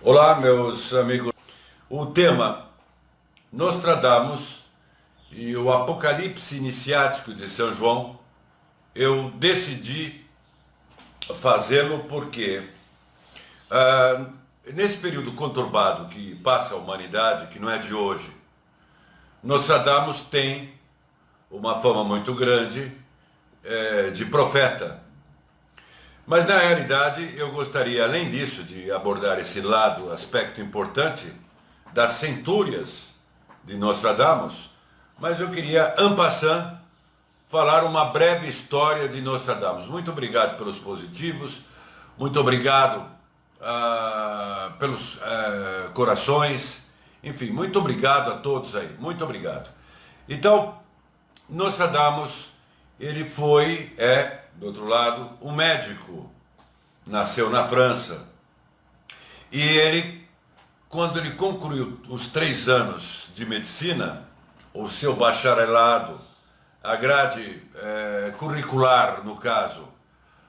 Olá, meus amigos. O tema Nostradamus e o Apocalipse Iniciático de São João, eu decidi fazê-lo porque, nesse período conturbado que passa a humanidade, que não é de hoje, Nostradamus tem uma fama muito grande de profeta. Mas na realidade eu gostaria, além disso, de abordar esse lado, aspecto importante das centúrias de Nostradamus, mas eu queria, en passant, falar uma breve história de Nostradamus. Muito obrigado pelos positivos, muito obrigado pelos corações, enfim, muito obrigado a todos aí, muito obrigado. Então, Nostradamus, ele do outro lado, um médico, nasceu na França, e ele, quando ele concluiu os 3 anos de medicina, o seu bacharelado, a grade curricular, no caso,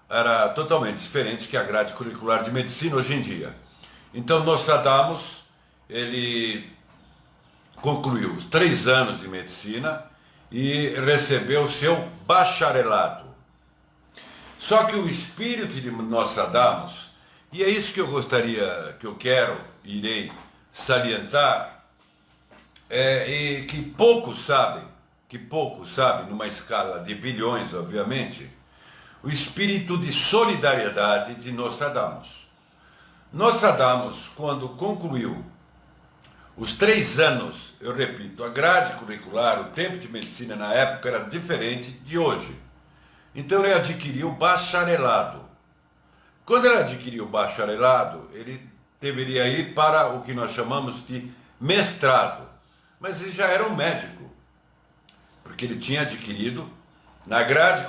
era totalmente diferente que a grade curricular de medicina hoje em dia. Então, Nostradamus, ele concluiu os 3 anos de medicina e recebeu o seu bacharelado. Só que o espírito de Nostradamus, e é isso que eu gostaria, que eu irei salientar, e que poucos sabem, numa escala de bilhões, obviamente, o espírito de solidariedade de Nostradamus. Nostradamus, quando concluiu os 3 anos, eu repito, a grade curricular, o tempo de medicina na época era diferente de hoje. Então ele adquiriu o bacharelado. Quando ele adquiriu o bacharelado, ele deveria ir para o que nós chamamos de mestrado. Mas ele já era um médico, porque ele tinha adquirido, na grade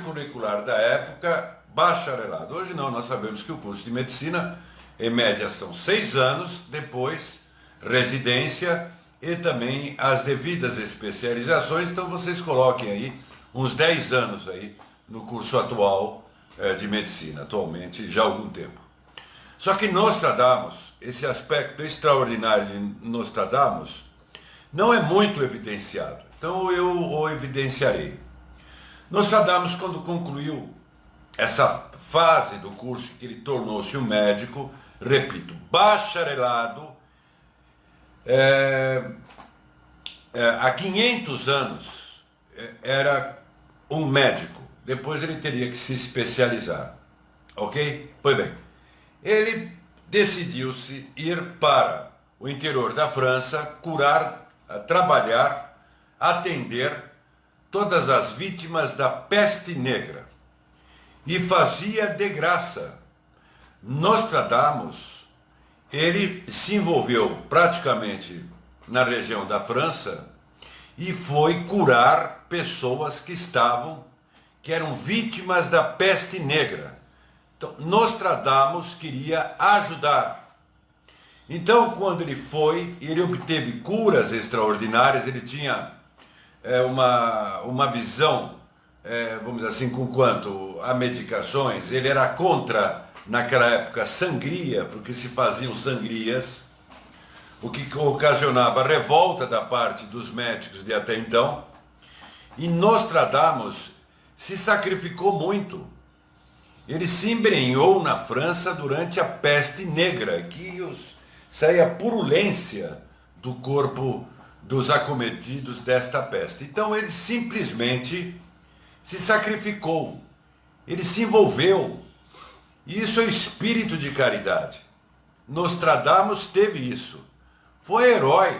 curricular da época, bacharelado. Hoje não, nós sabemos que o curso de medicina, em média, são 6 anos, depois residência e também as devidas especializações. Então vocês coloquem aí uns 10 anos aí no curso atual de medicina, atualmente, já há algum tempo. Só que Nostradamus, esse aspecto extraordinário de Nostradamus, não é muito evidenciado. Então eu o evidenciarei. Nostradamus, quando concluiu essa fase do curso que ele tornou-se um médico, repito, bacharelado, há 500 anos era um médico. Depois ele teria que se especializar. Ok? Pois bem, ele decidiu-se ir para o interior da França, curar, trabalhar, atender todas as vítimas da peste negra. E fazia de graça. Nostradamus, ele se envolveu praticamente na região da França e foi curar pessoas que eram vítimas da peste negra. Então, Nostradamus queria ajudar. Então, quando ele foi, ele obteve curas extraordinárias, ele tinha uma visão, vamos dizer assim, quanto a medicações. Ele era contra, naquela época, sangria, porque se faziam sangrias, o que ocasionava revolta da parte dos médicos de até então. E Nostradamus se sacrificou muito. Ele se embrenhou na França durante a peste negra, que saía purulência do corpo dos acometidos desta peste. Então ele simplesmente se sacrificou, ele se envolveu. E isso é espírito de caridade. Nostradamus teve isso. Foi herói.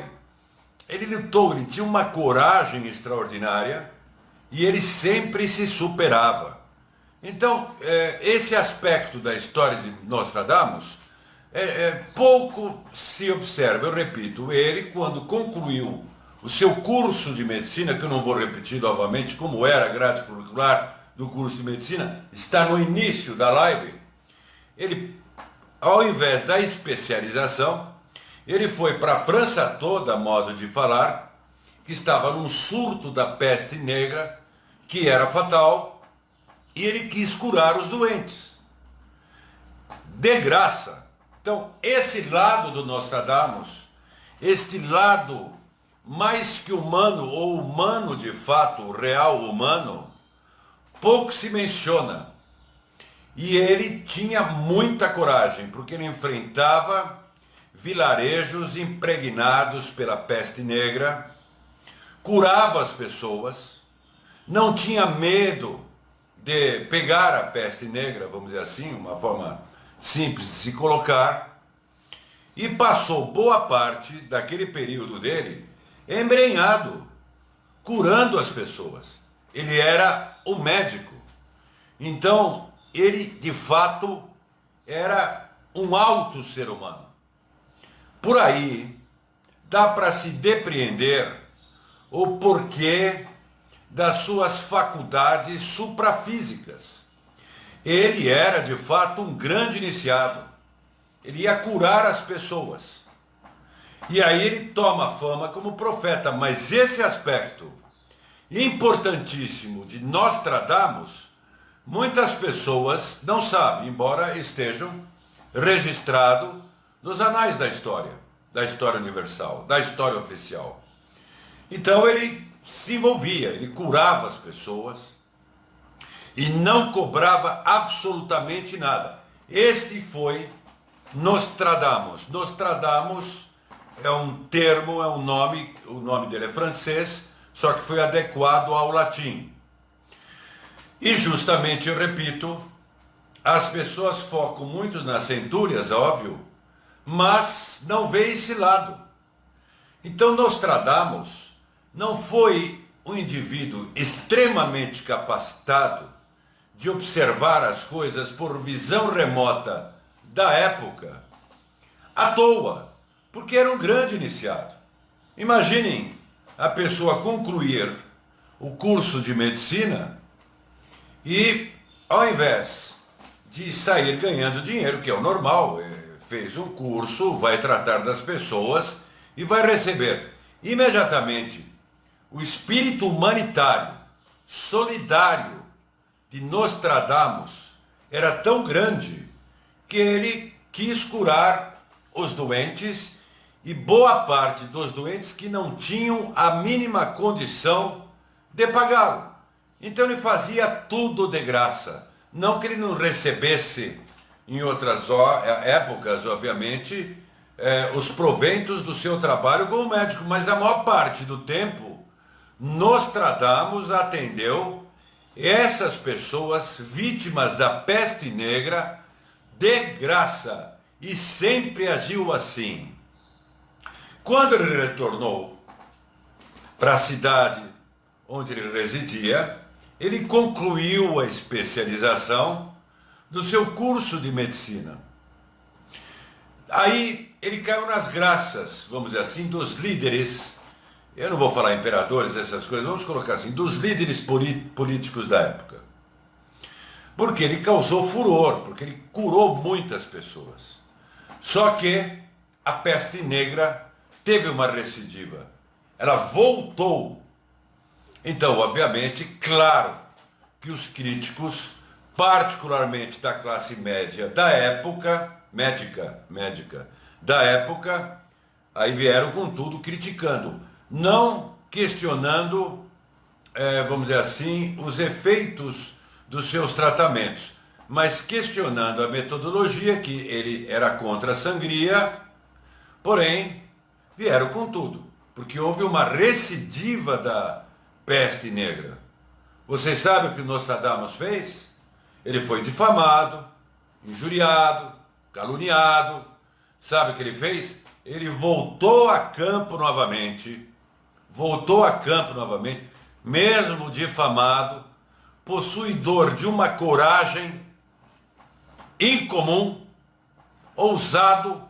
Ele lutou, ele tinha uma coragem extraordinária e ele sempre se superava. Então, esse aspecto da história de Nostradamus pouco se observa. Eu repito, ele, quando concluiu o seu curso de medicina, que eu não vou repetir novamente como era a grade curricular do curso de medicina, está no início da live, ele, ao invés da especialização, ele foi para a França toda, a modo de falar, que estava num surto da peste negra, que era fatal, e ele quis curar os doentes. De graça. Então, esse lado do Nostradamus, este lado mais que humano, ou humano de fato, o real humano, pouco se menciona. E ele tinha muita coragem, porque ele enfrentava vilarejos impregnados pela peste negra, curava as pessoas, não tinha medo de pegar a peste negra, vamos dizer assim, uma forma simples de se colocar, e passou boa parte daquele período dele embrenhado, curando as pessoas. Ele era o médico. Então, ele de fato era um alto ser humano. Por aí dá para se depreender o porquê das suas faculdades suprafísicas. Ele era de fato um grande iniciado. Ele ia curar as pessoas. E aí ele toma fama como profeta, mas esse aspecto importantíssimo de Nostradamus, muitas pessoas não sabem, embora estejam registrados nos anais da história universal, da história oficial. Então ele se envolvia, ele curava as pessoas e não cobrava absolutamente nada. Este foi Nostradamus. Nostradamus é um termo, é um nome, o nome dele é francês, só que foi adequado ao latim. E justamente, eu repito, as pessoas focam muito nas centúrias, óbvio, mas não vê esse lado. Então Nostradamus não foi um indivíduo extremamente capacitado de observar as coisas por visão remota da época, à toa, porque era um grande iniciado. Imaginem a pessoa concluir o curso de medicina e, ao invés de sair ganhando dinheiro, que é o normal, fez um curso, vai tratar das pessoas e vai receber imediatamente. O espírito humanitário, solidário de Nostradamus era tão grande que ele quis curar os doentes e boa parte dos doentes que não tinham a mínima condição de pagá-lo. Então ele fazia tudo de graça. Não que ele não recebesse, em outras épocas, obviamente, os proventos do seu trabalho como médico, mas a maior parte do tempo, Nostradamus atendeu essas pessoas vítimas da peste negra de graça e sempre agiu assim. Quando ele retornou para a cidade onde ele residia, ele concluiu a especialização do seu curso de medicina. Aí ele caiu nas graças, vamos dizer assim, dos líderes, eu não vou falar imperadores, essas coisas, vamos colocar assim, dos líderes políticos da época. Porque ele causou furor, porque ele curou muitas pessoas. Só que a peste negra teve uma recidiva. Ela voltou. Então, obviamente, claro que os críticos, particularmente da classe média da época, médica da época, aí vieram com tudo criticando, não questionando, vamos dizer assim, os efeitos dos seus tratamentos, mas questionando a metodologia, que ele era contra a sangria, porém, vieram com tudo, porque houve uma recidiva da peste negra. Vocês sabem o que Nostradamus fez? Ele foi difamado, injuriado, caluniado. Sabe o que ele fez? Ele voltou a campo novamente, mesmo difamado, possuidor de uma coragem incomum, ousado,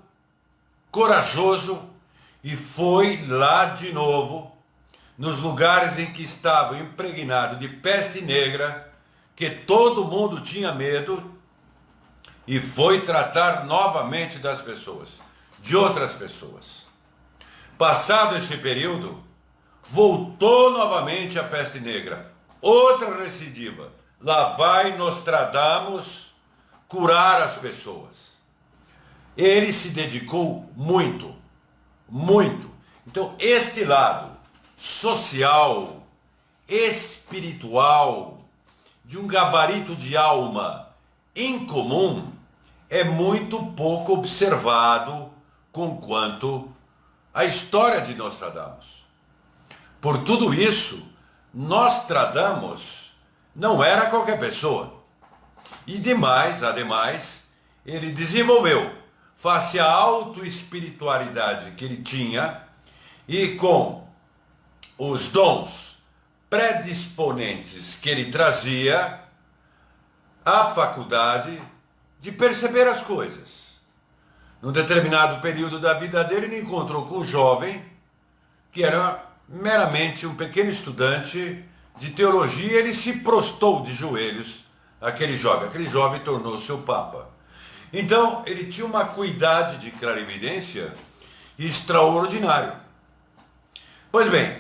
corajoso, e foi lá de novo, nos lugares em que estava impregnado de peste negra, que todo mundo tinha medo, e foi tratar novamente das pessoas, de outras pessoas. Passado esse período, voltou novamente a peste negra, outra recidiva. Lá vai Nostradamus curar as pessoas. ele se dedicou muito, muito. Então, este lado social, espiritual, de um gabarito de alma incomum, é muito pouco observado conquanto a história de Nostradamus. Por tudo isso, Nostradamus não era qualquer pessoa. E ademais, ele desenvolveu, face à autoespiritualidade que ele tinha e com os dons predisponentes que ele trazia, a faculdade de perceber as coisas. Num determinado período da vida dele, ele encontrou com um jovem que era meramente um pequeno estudante de teologia. Ele se prostrou de joelhos aquele jovem tornou-se o Papa. Então, ele tinha uma acuidade de clarividência extraordinário. Pois bem,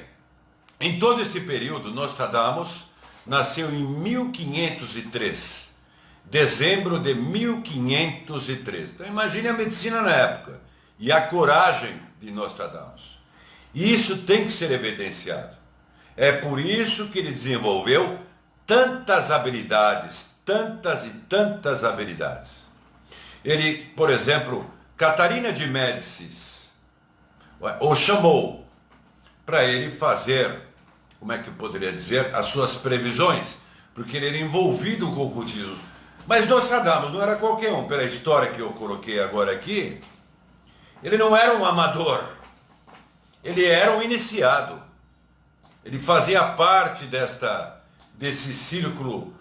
em todo este período, Nostradamus nasceu em 1503, dezembro de 1503. Então, imagine a medicina na época e a coragem de Nostradamus. E isso tem que ser evidenciado. É por isso que ele desenvolveu tantas habilidades, tantas e tantas habilidades. Ele, por exemplo, Catarina de Médicis o chamou para ele fazer, como é que eu poderia dizer, as suas previsões, porque ele era envolvido com o ocultismo. Mas Nostradamus não era qualquer um, pela história que eu coloquei agora aqui. Ele não era um amador, ele era um iniciado. Ele fazia parte desse círculo,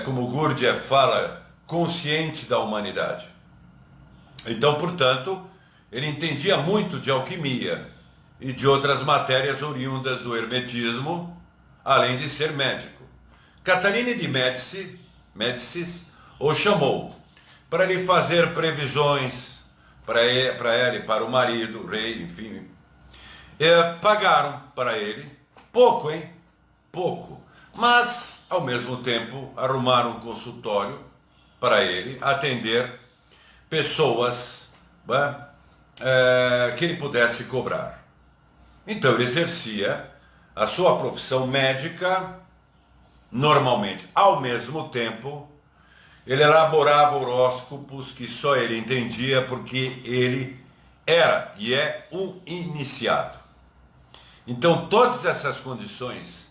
como Gurdjieff fala, consciente da humanidade. Então, portanto, ele entendia muito de alquimia e de outras matérias oriundas do hermetismo, além de ser médico. Catarina de Médicis o chamou para ele fazer previsões para ela e para o marido, o rei, enfim. Pagaram para ele, pouco, hein? Pouco. Mas, ao mesmo tempo, arrumaram um consultório para ele atender pessoas que ele pudesse cobrar. Então ele exercia a sua profissão médica normalmente. Ao mesmo tempo, ele elaborava horóscopos que só ele entendia, porque ele era e é um iniciado. Então todas essas condições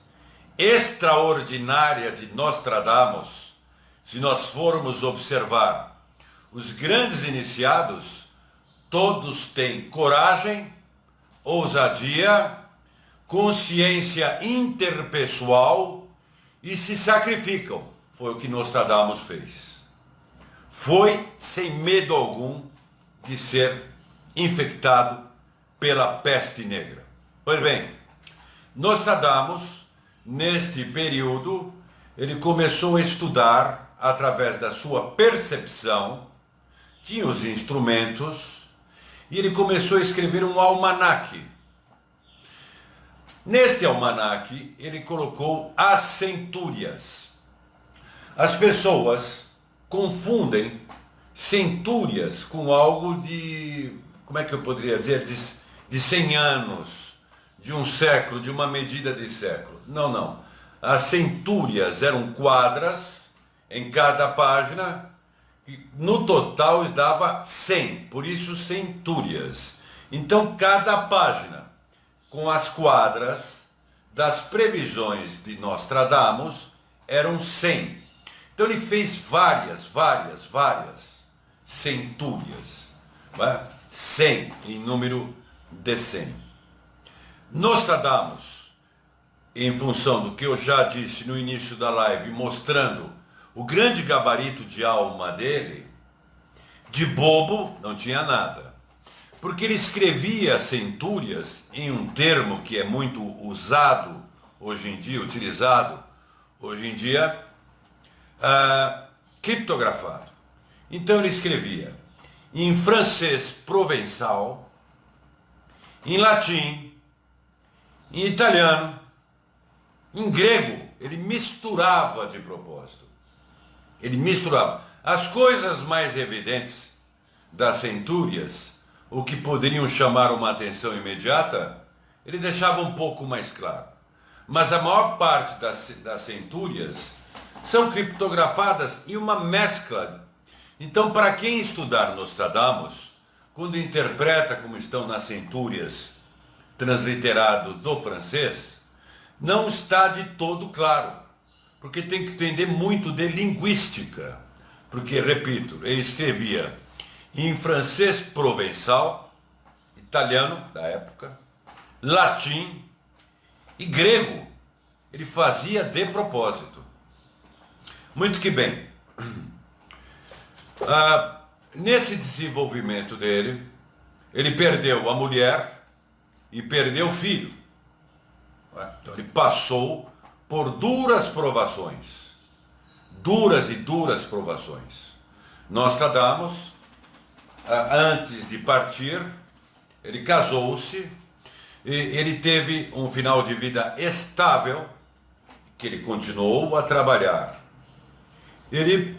extraordinárias de Nostradamus, se nós formos observar os grandes iniciados, todos têm coragem, ousadia, consciência interpessoal e se sacrificam. Foi o que Nostradamus fez. Foi sem medo algum de ser infectado pela peste negra. Pois bem, Nostradamus, neste período, ele começou a estudar através da sua percepção, tinha os instrumentos, e ele começou a escrever um almanaque. Neste almanaque, ele colocou as centúrias. As pessoas confundem centúrias com algo de, como é que eu poderia dizer, de 100 anos, de um século, de uma medida de século. Não, não. As centúrias eram quadras em cada página, e no total dava 100, por isso centúrias. Então cada página com as quadras das previsões de Nostradamus eram 100. Então ele fez várias centúrias, 100 em número de 100. Nostradamus, em função do que eu já disse no início da live, mostrando o grande gabarito de alma dele, de bobo não tinha nada. Porque ele escrevia centúrias em um termo que é muito usado hoje em dia, utilizado hoje em dia, criptografado. Então ele escrevia em francês provençal, em latim, em italiano, em grego. Ele misturava de propósito. Ele misturava. As coisas mais evidentes das centúrias, o que poderiam chamar uma atenção imediata, ele deixava um pouco mais claro. Mas a maior parte das centúrias são criptografadas em uma mescla. Então, para quem estudar Nostradamus, quando interpreta como estão nas centúrias transliterados do francês, não está de todo claro, porque tem que entender muito de linguística. Porque, repito, ele escrevia em francês provençal, italiano da época, latim e grego. Ele fazia de propósito. Muito que bem. Nesse desenvolvimento dele, ele perdeu a mulher e perdeu o filho. Então ele passou por duras provações. Duras e duras provações. Nostradamus, antes de partir, ele casou-se, e ele teve um final de vida estável, que ele continuou a trabalhar. Ele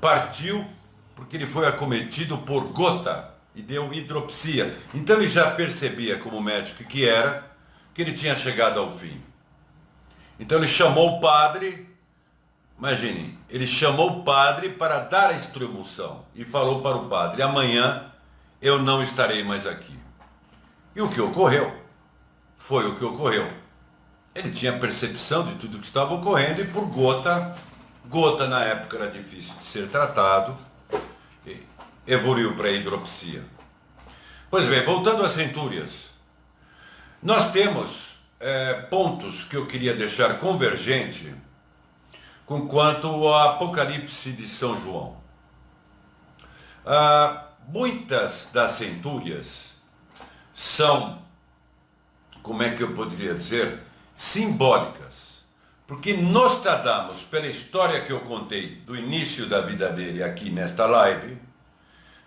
partiu porque ele foi acometido por gota e deu hidropsia. Então ele já percebia, como médico que era, que ele tinha chegado ao fim. Então ele chamou o padre, imaginem, ele chamou o padre para dar a extrema-unção e falou para o padre: amanhã eu não estarei mais aqui. E o que ocorreu? Foi o que ocorreu. Ele tinha percepção de tudo que estava ocorrendo e por gota na época era difícil de ser tratado, evoluiu para a hidropsia. Pois bem, voltando às centúrias, nós temos pontos que eu queria deixar convergente com quanto ao Apocalipse de São João. Muitas das centúrias são, como é que eu poderia dizer, simbólicas. Porque Nostradamus, pela história que eu contei do início da vida dele aqui nesta live,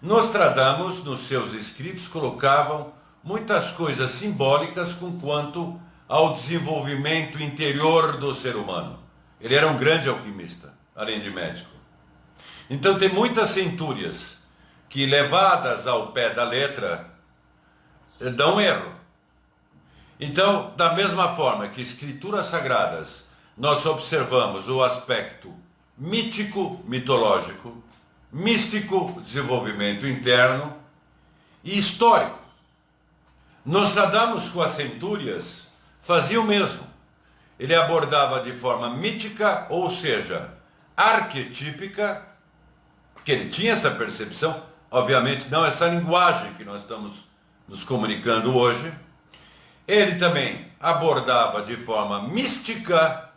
Nostradamus, nos seus escritos, colocavam muitas coisas simbólicas com quanto ao desenvolvimento interior do ser humano. Ele era um grande alquimista, além de médico. Então tem muitas centúrias que, levadas ao pé da letra, dão erro. Então, da mesma forma que escrituras sagradas, nós observamos o aspecto mítico, mitológico, místico, desenvolvimento interno e histórico. Nostradamus, com as centúrias, fazia o mesmo. Ele abordava de forma mítica, ou seja, arquetípica, que ele tinha essa percepção, obviamente não essa linguagem que nós estamos nos comunicando hoje. Ele também abordava de forma mística,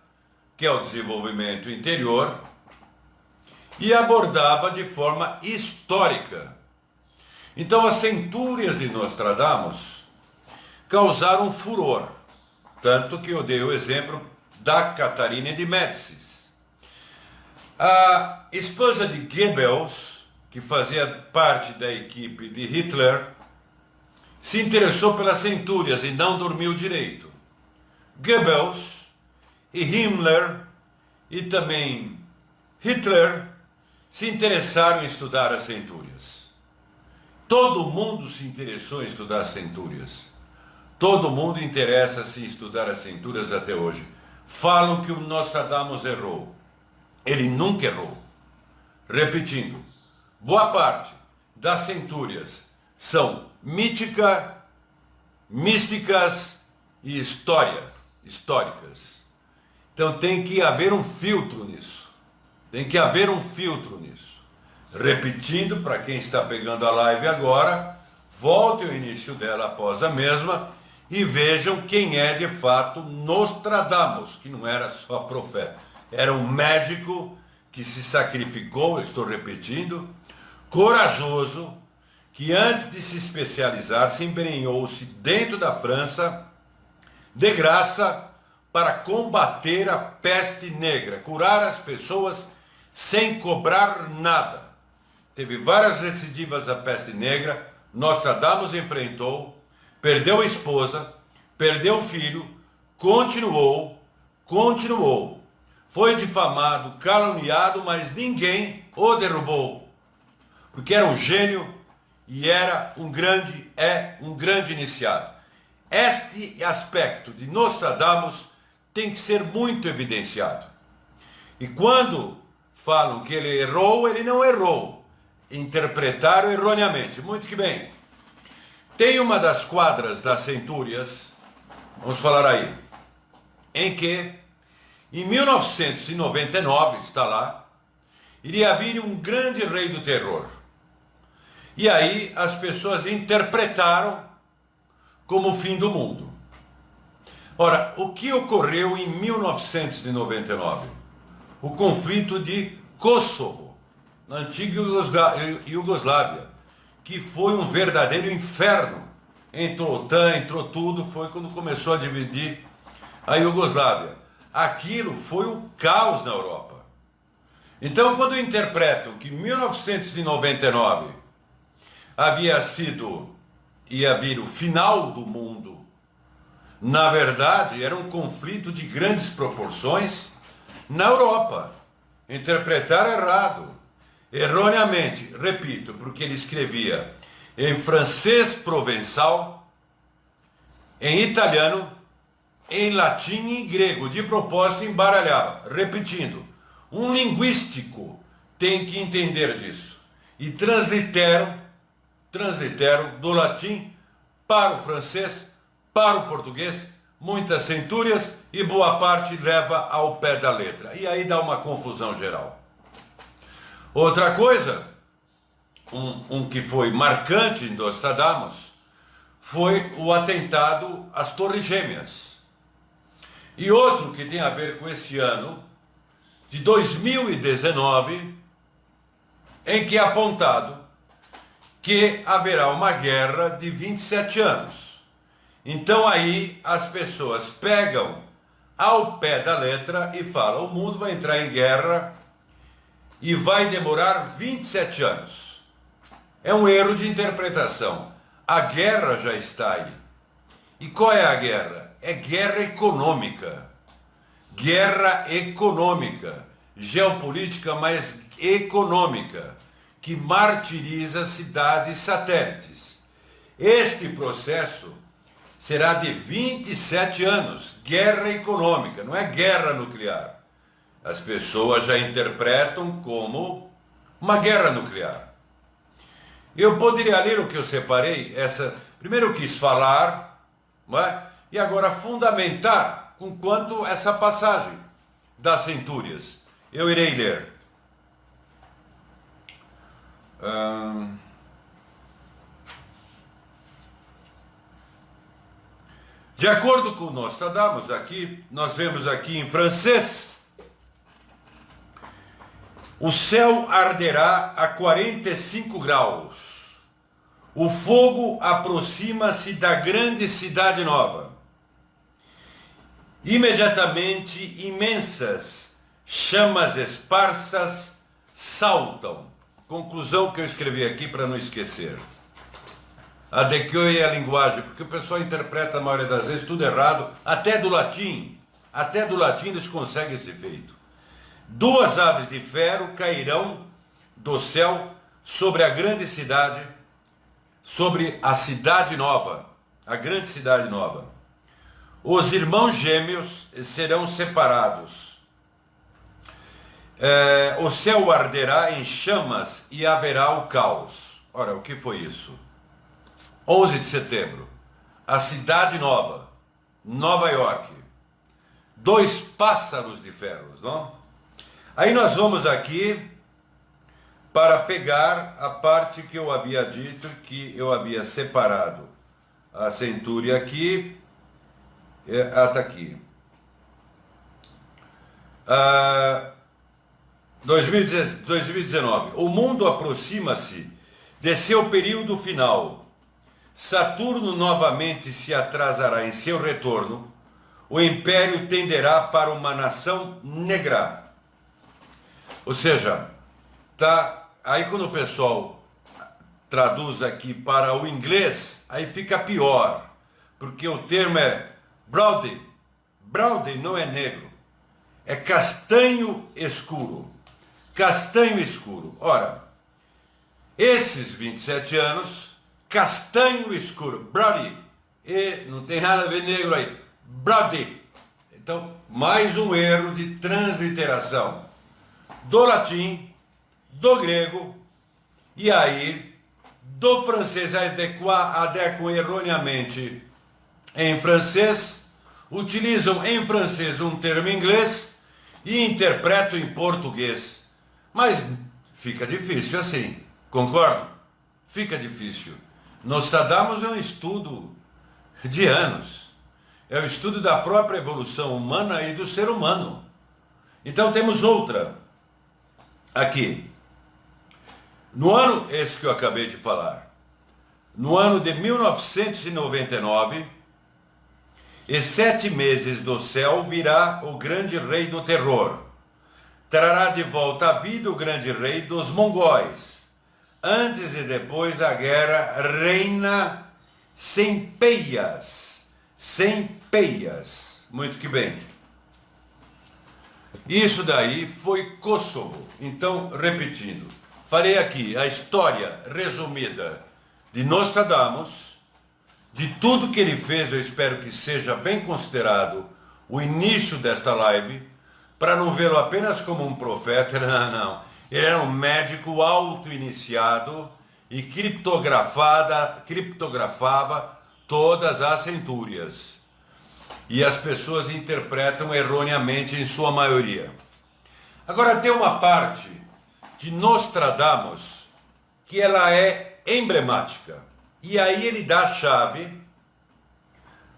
que é o desenvolvimento interior, e abordava de forma histórica. Então as centúrias de Nostradamus causaram furor, tanto que eu dei o exemplo da Catarina de Médicis. A esposa de Goebbels, que fazia parte da equipe de Hitler, se interessou pelas centúrias e não dormiu direito. Goebbels e Himmler e também Hitler se interessaram em estudar as centúrias. Todo mundo se interessou em estudar as centúrias. Todo mundo interessa-se em estudar as centúrias até hoje. Falam que o Nostradamus errou. Ele nunca errou. Repetindo, boa parte das centúrias são místicas e históricas. Então tem que haver um filtro nisso. Tem que haver um filtro nisso. Repetindo, para quem está pegando a live agora, volte ao início dela após a mesma e vejam quem é de fato Nostradamus, que não era só profeta. Era um médico que se sacrificou, estou repetindo, corajoso, que antes de se especializar, se embrenhou-se dentro da França, de graça, para combater a peste negra, curar as pessoas sem cobrar nada. Teve várias recidivas da peste negra, Nostradamus enfrentou, perdeu a esposa, perdeu o filho, continuou, foi difamado, caluniado, mas ninguém o derrubou. porque era um gênio e é um grande iniciado. Este aspecto de Nostradamus tem que ser muito evidenciado. E quando falam que ele errou, ele não errou. Interpretaram erroneamente. Muito que bem. Tem uma das quadras das Centúrias, vamos falar aí, em que, em 1999, está lá, iria vir um grande rei do terror. E aí as pessoas interpretaram como o fim do mundo. Ora, o que ocorreu em 1999? O conflito de Kosovo, na antiga Iugoslávia, que foi um verdadeiro inferno. Entrou OTAN, entrou tudo, foi quando começou a dividir a Iugoslávia. Aquilo foi um caos na Europa. Então, quando interpretam que 1999 ia vir o final do mundo, na verdade era um conflito de grandes proporções na Europa. Interpretaram errado, erroneamente, repito, porque ele escrevia em francês provençal, em italiano, em latim e em grego, de propósito embaralhava. Repetindo, um linguístico tem que entender disso. E transliteram do latim para o francês, para o português, muitas centúrias e boa parte leva ao pé da letra. E aí dá uma confusão geral. Outra coisa, um que foi marcante em Nostradamus, foi o atentado às Torres Gêmeas. E outro que tem a ver com esse ano, de 2019, em que é apontado que haverá uma guerra de 27 anos. Então aí as pessoas pegam ao pé da letra e falam, o mundo vai entrar em guerra e vai demorar 27 anos. É um erro de interpretação. A guerra já está aí. E qual é a guerra? É guerra econômica. Guerra econômica. Geopolítica, mas econômica, que martiriza cidades satélites. Este processo será de 27 anos. Guerra econômica, não é guerra nuclear. As pessoas já interpretam como uma guerra nuclear. Eu poderia ler o que eu separei. Primeiro eu quis falar, não é? E agora fundamentar com quanto essa passagem das centúrias. Eu irei ler. De acordo com Nostradamus, aqui, nós vemos aqui em francês, o céu arderá a 45 graus. O fogo aproxima-se da grande cidade nova. Imediatamente, imensas chamas esparsas saltam. Conclusão que eu escrevi aqui para não esquecer. Adequei a linguagem, porque o pessoal interpreta a maioria das vezes tudo errado, até do latim. Até do latim eles conseguem esse feito. 2 aves de ferro cairão do céu sobre a grande cidade, sobre a cidade nova, a grande cidade nova. Os irmãos gêmeos serão separados. O céu arderá em chamas e haverá o caos. Ora, o que foi isso? 11 de setembro, a cidade nova, Nova York. 2 pássaros de ferro, não? Aí nós vamos aqui para pegar a parte que eu havia dito, que eu havia separado a centúria aqui. Está aqui. 2019. O mundo aproxima-se de seu período final. Saturno novamente se atrasará em seu retorno. O império tenderá para uma nação negra. Ou seja, aí quando o pessoal traduz aqui para o inglês, aí fica pior, porque o termo é brown. Brown não é negro, é castanho escuro. Castanho escuro. Ora, Esses 27 anos, castanho escuro, Brody, e não tem nada a ver negro aí, Brody. Então, mais um erro de transliteração do latim, do grego, e aí do francês adequam erroneamente em francês, utilizam em francês um termo em inglês e interpretam em português. Mas fica difícil assim, concordo? Fica difícil. Nostradamus é um estudo de anos. É o estudo da própria evolução humana e do ser humano. Então temos outra aqui. No ano, esse que eu acabei de falar, no ano de 1999, e 7 meses do céu virá o grande rei do terror. Trará de volta à vida o grande rei dos mongóis. Antes e depois a guerra reina sem peias. Sem peias. Muito que bem. Isso daí foi Kosovo. Então, repetindo, falei aqui a história resumida de Nostradamus, de tudo que ele fez. Eu espero que seja bem considerado o início desta live, para não vê-lo apenas como um profeta. Não. Ele era um médico auto-iniciado e criptografava todas as centúrias. E as pessoas interpretam erroneamente em sua maioria. Agora tem uma parte de Nostradamus que ela é emblemática. E aí ele dá a chave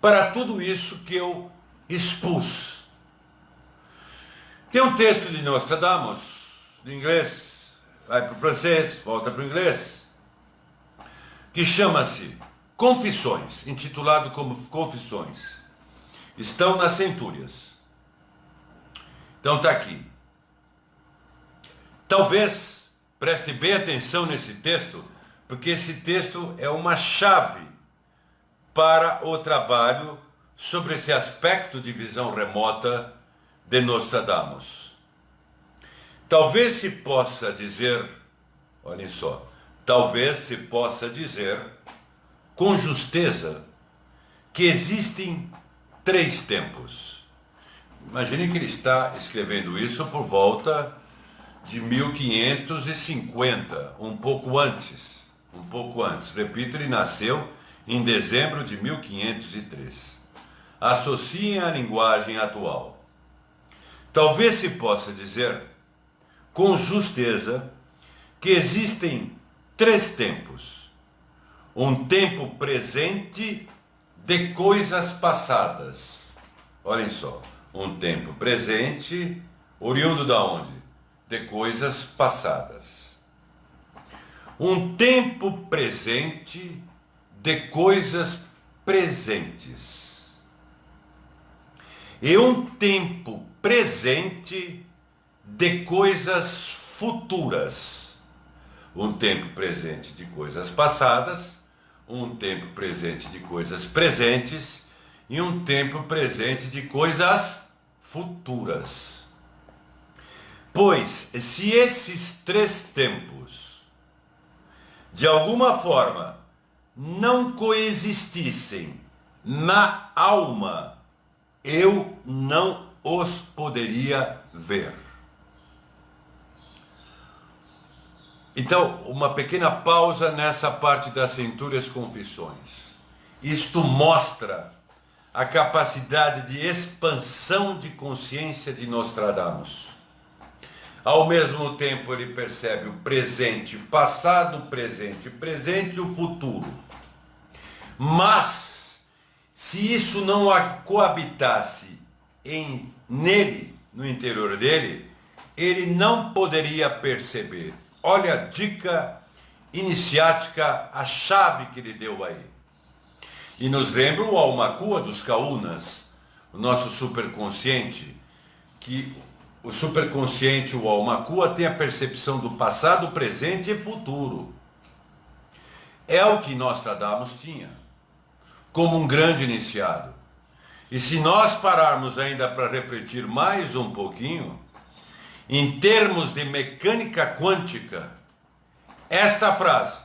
para tudo isso que eu expus. Tem um texto de Nostradamus, do inglês, vai para o francês, volta para o inglês, que chama-se Confissões, intitulado como Confissões. Estão nas centúrias. Então está aqui. Talvez preste bem atenção nesse texto, porque esse texto é uma chave para o trabalho sobre esse aspecto de visão remota de Nostradamus. Talvez se possa dizer, olhem só, talvez se possa dizer com justeza que existem 3 tempos. Imagine que ele está escrevendo isso por volta de 1550, um pouco antes. Repito, ele nasceu em dezembro de 1503. Associem a linguagem atual. Talvez se possa dizer com justeza que existem 3 tempos. Um tempo presente de coisas passadas. Olhem só, um tempo presente, oriundo da onde? De coisas passadas. Um tempo presente de coisas presentes. E um tempo presente de coisas futuras. Um tempo presente de coisas passadas, um tempo presente de coisas presentes e um tempo presente de coisas futuras. Pois, se esses 3 tempos, de alguma forma, não coexistissem na alma, eu não os poderia ver. Então, uma pequena pausa nessa parte das centúrias confissões. Isto mostra a capacidade de expansão de consciência de Nostradamus. Ao mesmo tempo, ele percebe o presente, passado, presente e o futuro. Mas, se isso não coabitasse nele, no interior dele, ele não poderia perceber. Olha a dica iniciática, a chave que ele deu aí. E nos lembra o Almakua dos Kaunas, o nosso superconsciente, que o superconsciente, o Almakua, tem a percepção do passado, presente e futuro. É o que Nostradamus tinha, como um grande iniciado. E se nós pararmos ainda para refletir mais um pouquinho, em termos de mecânica quântica, esta frase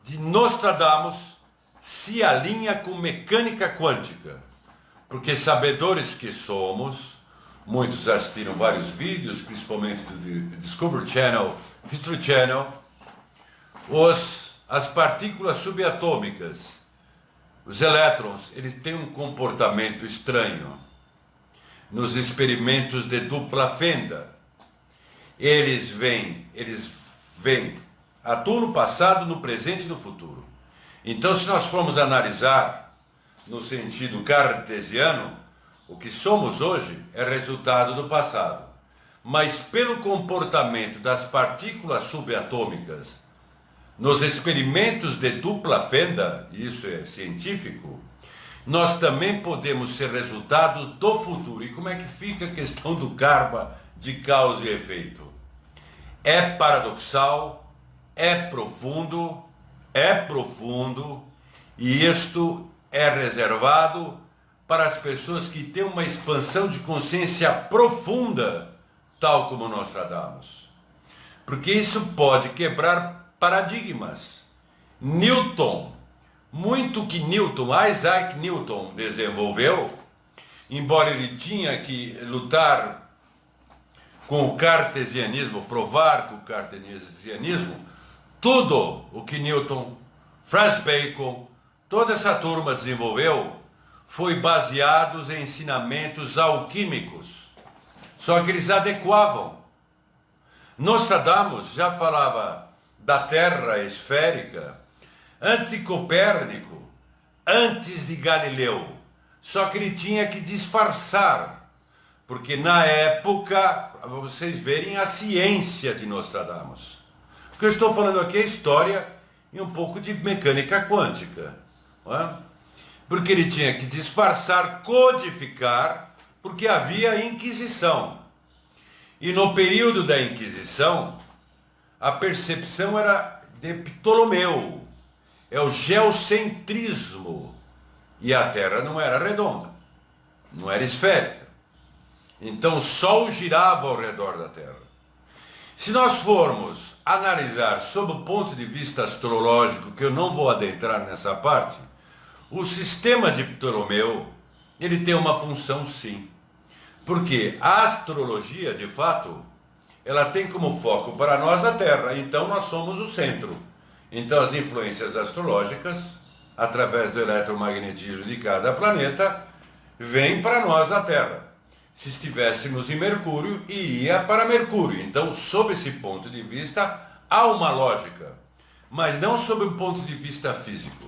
de Nostradamus se alinha com mecânica quântica, porque sabedores que somos, muitos assistiram vários vídeos, principalmente do Discovery Channel, History Channel, as partículas subatômicas, os elétrons, eles têm um comportamento estranho. Nos experimentos de dupla fenda, eles vêm, atuam no passado, no presente e no futuro. Então, se nós formos analisar no sentido cartesiano, o que somos hoje é resultado do passado. Mas pelo comportamento das partículas subatômicas, nos experimentos de dupla fenda, isso é científico, nós também podemos ser resultados do futuro. E como é que fica a questão do karma de causa e efeito? É paradoxal, é profundo, e isto é reservado para as pessoas que têm uma expansão de consciência profunda, tal como nós tratamos. Porque isso pode quebrar paradigmas. Isaac Newton desenvolveu, embora ele tinha que lutar com o cartesianismo, provar com o cartesianismo, tudo o que Newton, Francis Bacon, toda essa turma desenvolveu foi baseado em ensinamentos alquímicos. Só que eles adequavam. Nostradamus já falava da Terra esférica antes de Copérnico, antes de Galileu. Só que ele tinha que disfarçar, porque na época, para vocês verem a ciência de Nostradamus. O que eu estou falando aqui é história e um pouco de mecânica quântica. Não é? Porque ele tinha que disfarçar, codificar, porque havia Inquisição. E no período da Inquisição, a percepção era de Ptolomeu, é o geocentrismo, e a Terra não era redonda, não era esférica. Então o Sol girava ao redor da Terra. Se nós formos analisar sob o ponto de vista astrológico, que eu não vou adentrar nessa parte, o sistema de Ptolomeu, ele tem uma função sim. Porque a astrologia, de fato, ela tem como foco para nós a Terra, então nós somos o centro. Então as influências astrológicas, através do eletromagnetismo de cada planeta, vêm para nós a Terra. Se estivéssemos em Mercúrio, iria para Mercúrio. Então, sob esse ponto de vista, há uma lógica, mas não sob o ponto de vista físico.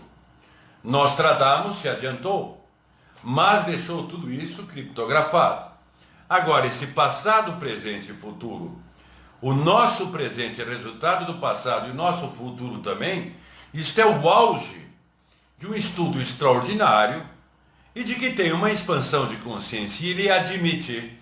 Nostradamus se adiantou, mas deixou tudo isso criptografado. Agora, esse passado, presente e futuro, o nosso presente é resultado do passado e o nosso futuro também, isto é o auge de um estudo extraordinário e de que tem uma expansão de consciência. E ele admite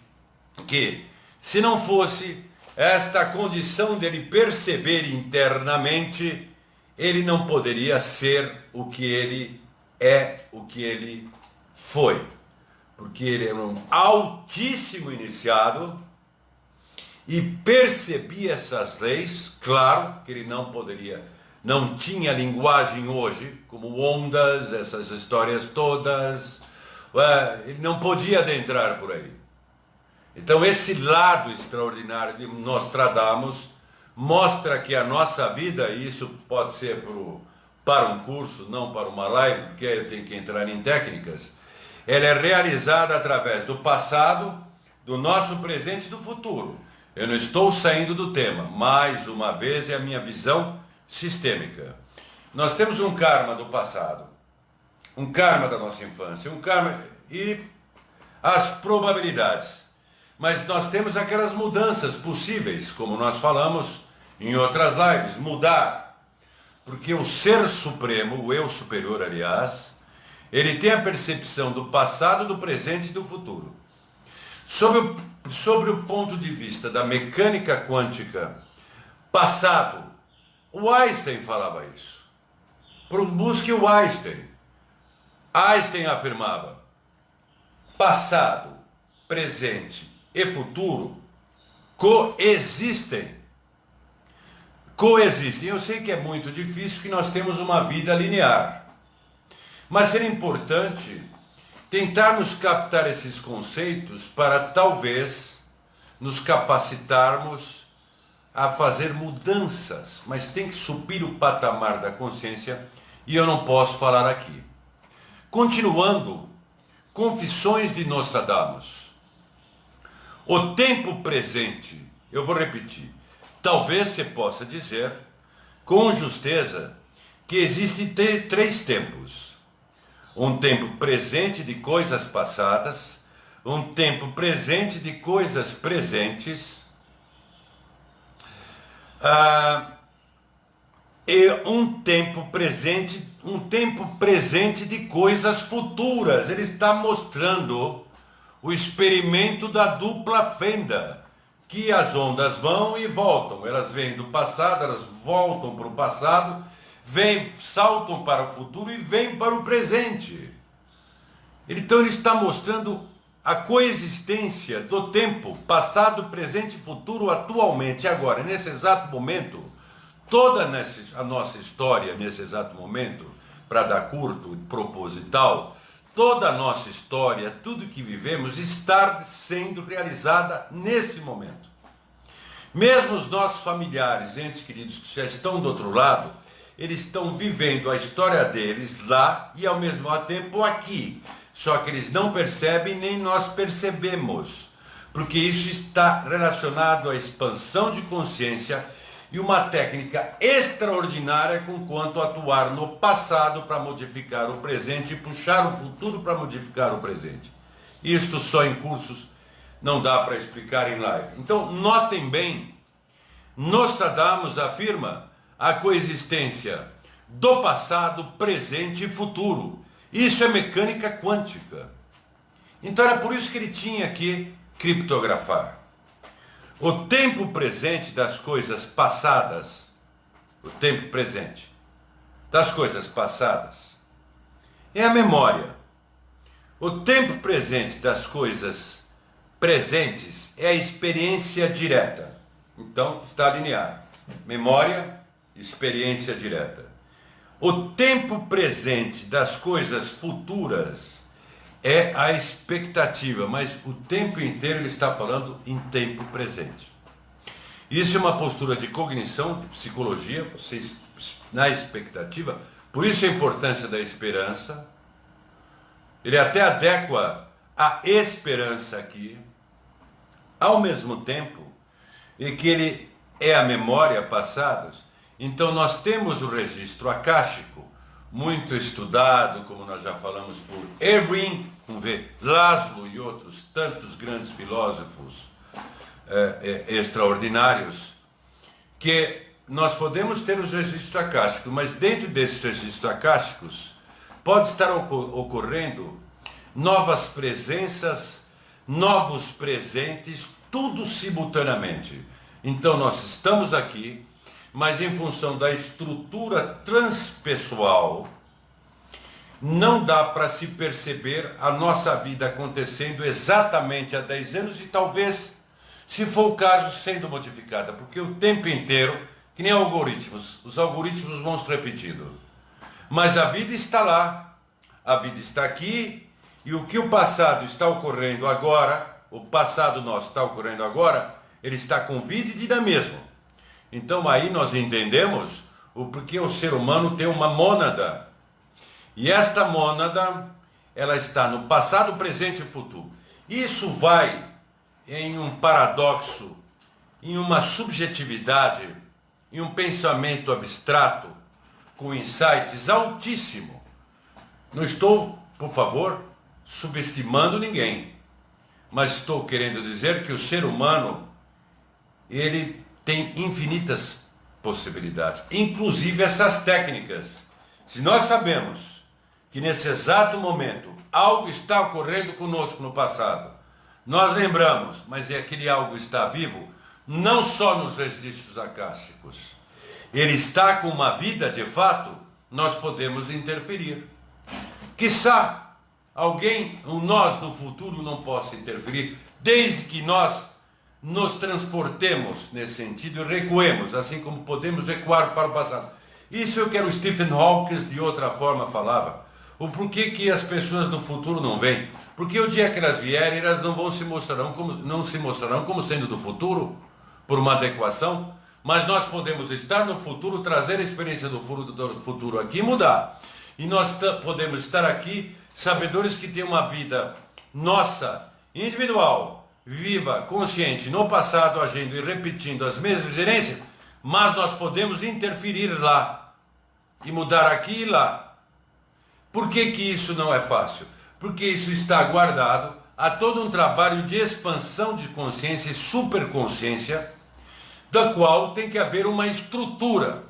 que, se não fosse esta condição dele perceber internamente, ele não poderia ser o que ele é, o que ele foi. Porque ele era um altíssimo iniciado e percebia essas leis. Claro que ele não poderia, não tinha linguagem hoje, como ondas, essas histórias todas, ele não podia adentrar por aí. Então esse lado extraordinário de Nostradamus mostra que a nossa vida, e isso pode ser para um curso, não para uma live, porque eu tenho que entrar em técnicas, ela é realizada através do passado, do nosso presente e do futuro. Eu não estou saindo do tema, mais uma vez é a minha visão sistêmica. Nós temos um karma do passado, um karma da nossa infância, um karma e as probabilidades. Mas nós temos aquelas mudanças possíveis, como nós falamos em outras lives, mudar. Porque o Ser Supremo, o Eu Superior, aliás, ele tem a percepção do passado, do presente e do futuro. Sobre o ponto de vista da mecânica quântica, passado, o Einstein falava isso. Busque o Einstein. Einstein afirmava, passado, presente e futuro coexistem. coexistem. Eu sei que é muito difícil, que nós temos uma vida linear, mas seria importante tentarmos captar esses conceitos para talvez nos capacitarmos a fazer mudanças, mas tem que subir o patamar da consciência e eu não posso falar aqui. Continuando, Confissões de Nostradamus. O tempo presente, eu vou repetir, talvez você possa dizer com justeza que existem três tempos. Um tempo presente de coisas passadas, um tempo presente de coisas presentes, e um tempo presente de coisas futuras. Ele está mostrando o experimento da dupla fenda, que as ondas vão e voltam. Elas vêm do passado, elas voltam para o passado, saltam para o futuro e vêm para o presente. Então ele está mostrando a coexistência do tempo passado, presente e futuro atualmente, agora, nesse exato momento. Toda a nossa história, nesse exato momento, para dar curto e proposital, toda a nossa história, tudo que vivemos, está sendo realizada nesse momento. Mesmo os nossos familiares, entes queridos que já estão do outro lado, eles estão vivendo a história deles lá e ao mesmo tempo aqui. Só que eles não percebem, nem nós percebemos, porque isso está relacionado à expansão de consciência e uma técnica extraordinária com quanto atuar no passado para modificar o presente e puxar o futuro para modificar o presente. Isto só em cursos não dá para explicar em live. Então, notem bem, Nostradamus afirma a coexistência do passado, presente e futuro. Isso é mecânica quântica. Então era por isso que ele tinha que criptografar. O tempo presente das coisas passadas, o tempo presente das coisas passadas é a memória. O tempo presente das coisas presentes é a experiência direta. Então está linear. Memória, experiência direta. O tempo presente das coisas futuras é a expectativa, mas o tempo inteiro ele está falando em tempo presente. Isso é uma postura de cognição, de psicologia, vocês na expectativa, por isso a importância da esperança. Ele até adequa a esperança aqui, ao mesmo tempo em que ele é a memória passada. Então nós temos o registro acástico, muito estudado, como nós já falamos, por Erwin, vamos ver, Laszlo e outros tantos grandes filósofos extraordinários, que nós podemos ter os registros acásticos, mas dentro desses registros acásticos pode estar ocorrendo novas presenças, novos presentes, tudo simultaneamente. Então nós estamos aqui, mas em função da estrutura transpessoal, não dá para se perceber a nossa vida acontecendo exatamente há 10 anos e talvez, se for o caso, sendo modificada, porque o tempo inteiro, que nem algoritmos, os algoritmos vão se repetindo. Mas a vida está lá, a vida está aqui, e o que o passado está ocorrendo agora, o passado nosso está ocorrendo agora, ele está com vida e dinamismo. Então aí nós entendemos o porquê o ser humano tem uma mônada. E esta mônada, ela está no passado, presente e futuro. Isso vai em um paradoxo, em uma subjetividade, em um pensamento abstrato, com insights altíssimo. Não estou, por favor, subestimando ninguém, mas estou querendo dizer que o ser humano, ele tem infinitas possibilidades, inclusive essas técnicas. Se nós sabemos que nesse exato momento algo está ocorrendo conosco no passado, nós lembramos, mas aquele algo está vivo, não só nos registros acásticos, ele está com uma vida de fato, nós podemos interferir. Quiçá alguém, nós no futuro não possa interferir, desde que nós nos transportemos nesse sentido e recuemos, assim como podemos recuar para o passado. Isso é o que o Stephen Hawking de outra forma falava. O porquê que as pessoas do futuro não vêm? Porque o dia que elas vierem, elas não se mostrarão como sendo do futuro, por uma adequação, mas nós podemos estar no futuro, trazer a experiência do futuro aqui e mudar. E nós podemos estar aqui, sabedores que tem uma vida nossa, individual, viva, consciente, no passado, agindo e repetindo as mesmas experiências, mas nós podemos interferir lá e mudar aqui e lá. Por que que isso não é fácil? Porque isso está guardado a todo um trabalho de expansão de consciência e superconsciência, da qual tem que haver uma estrutura.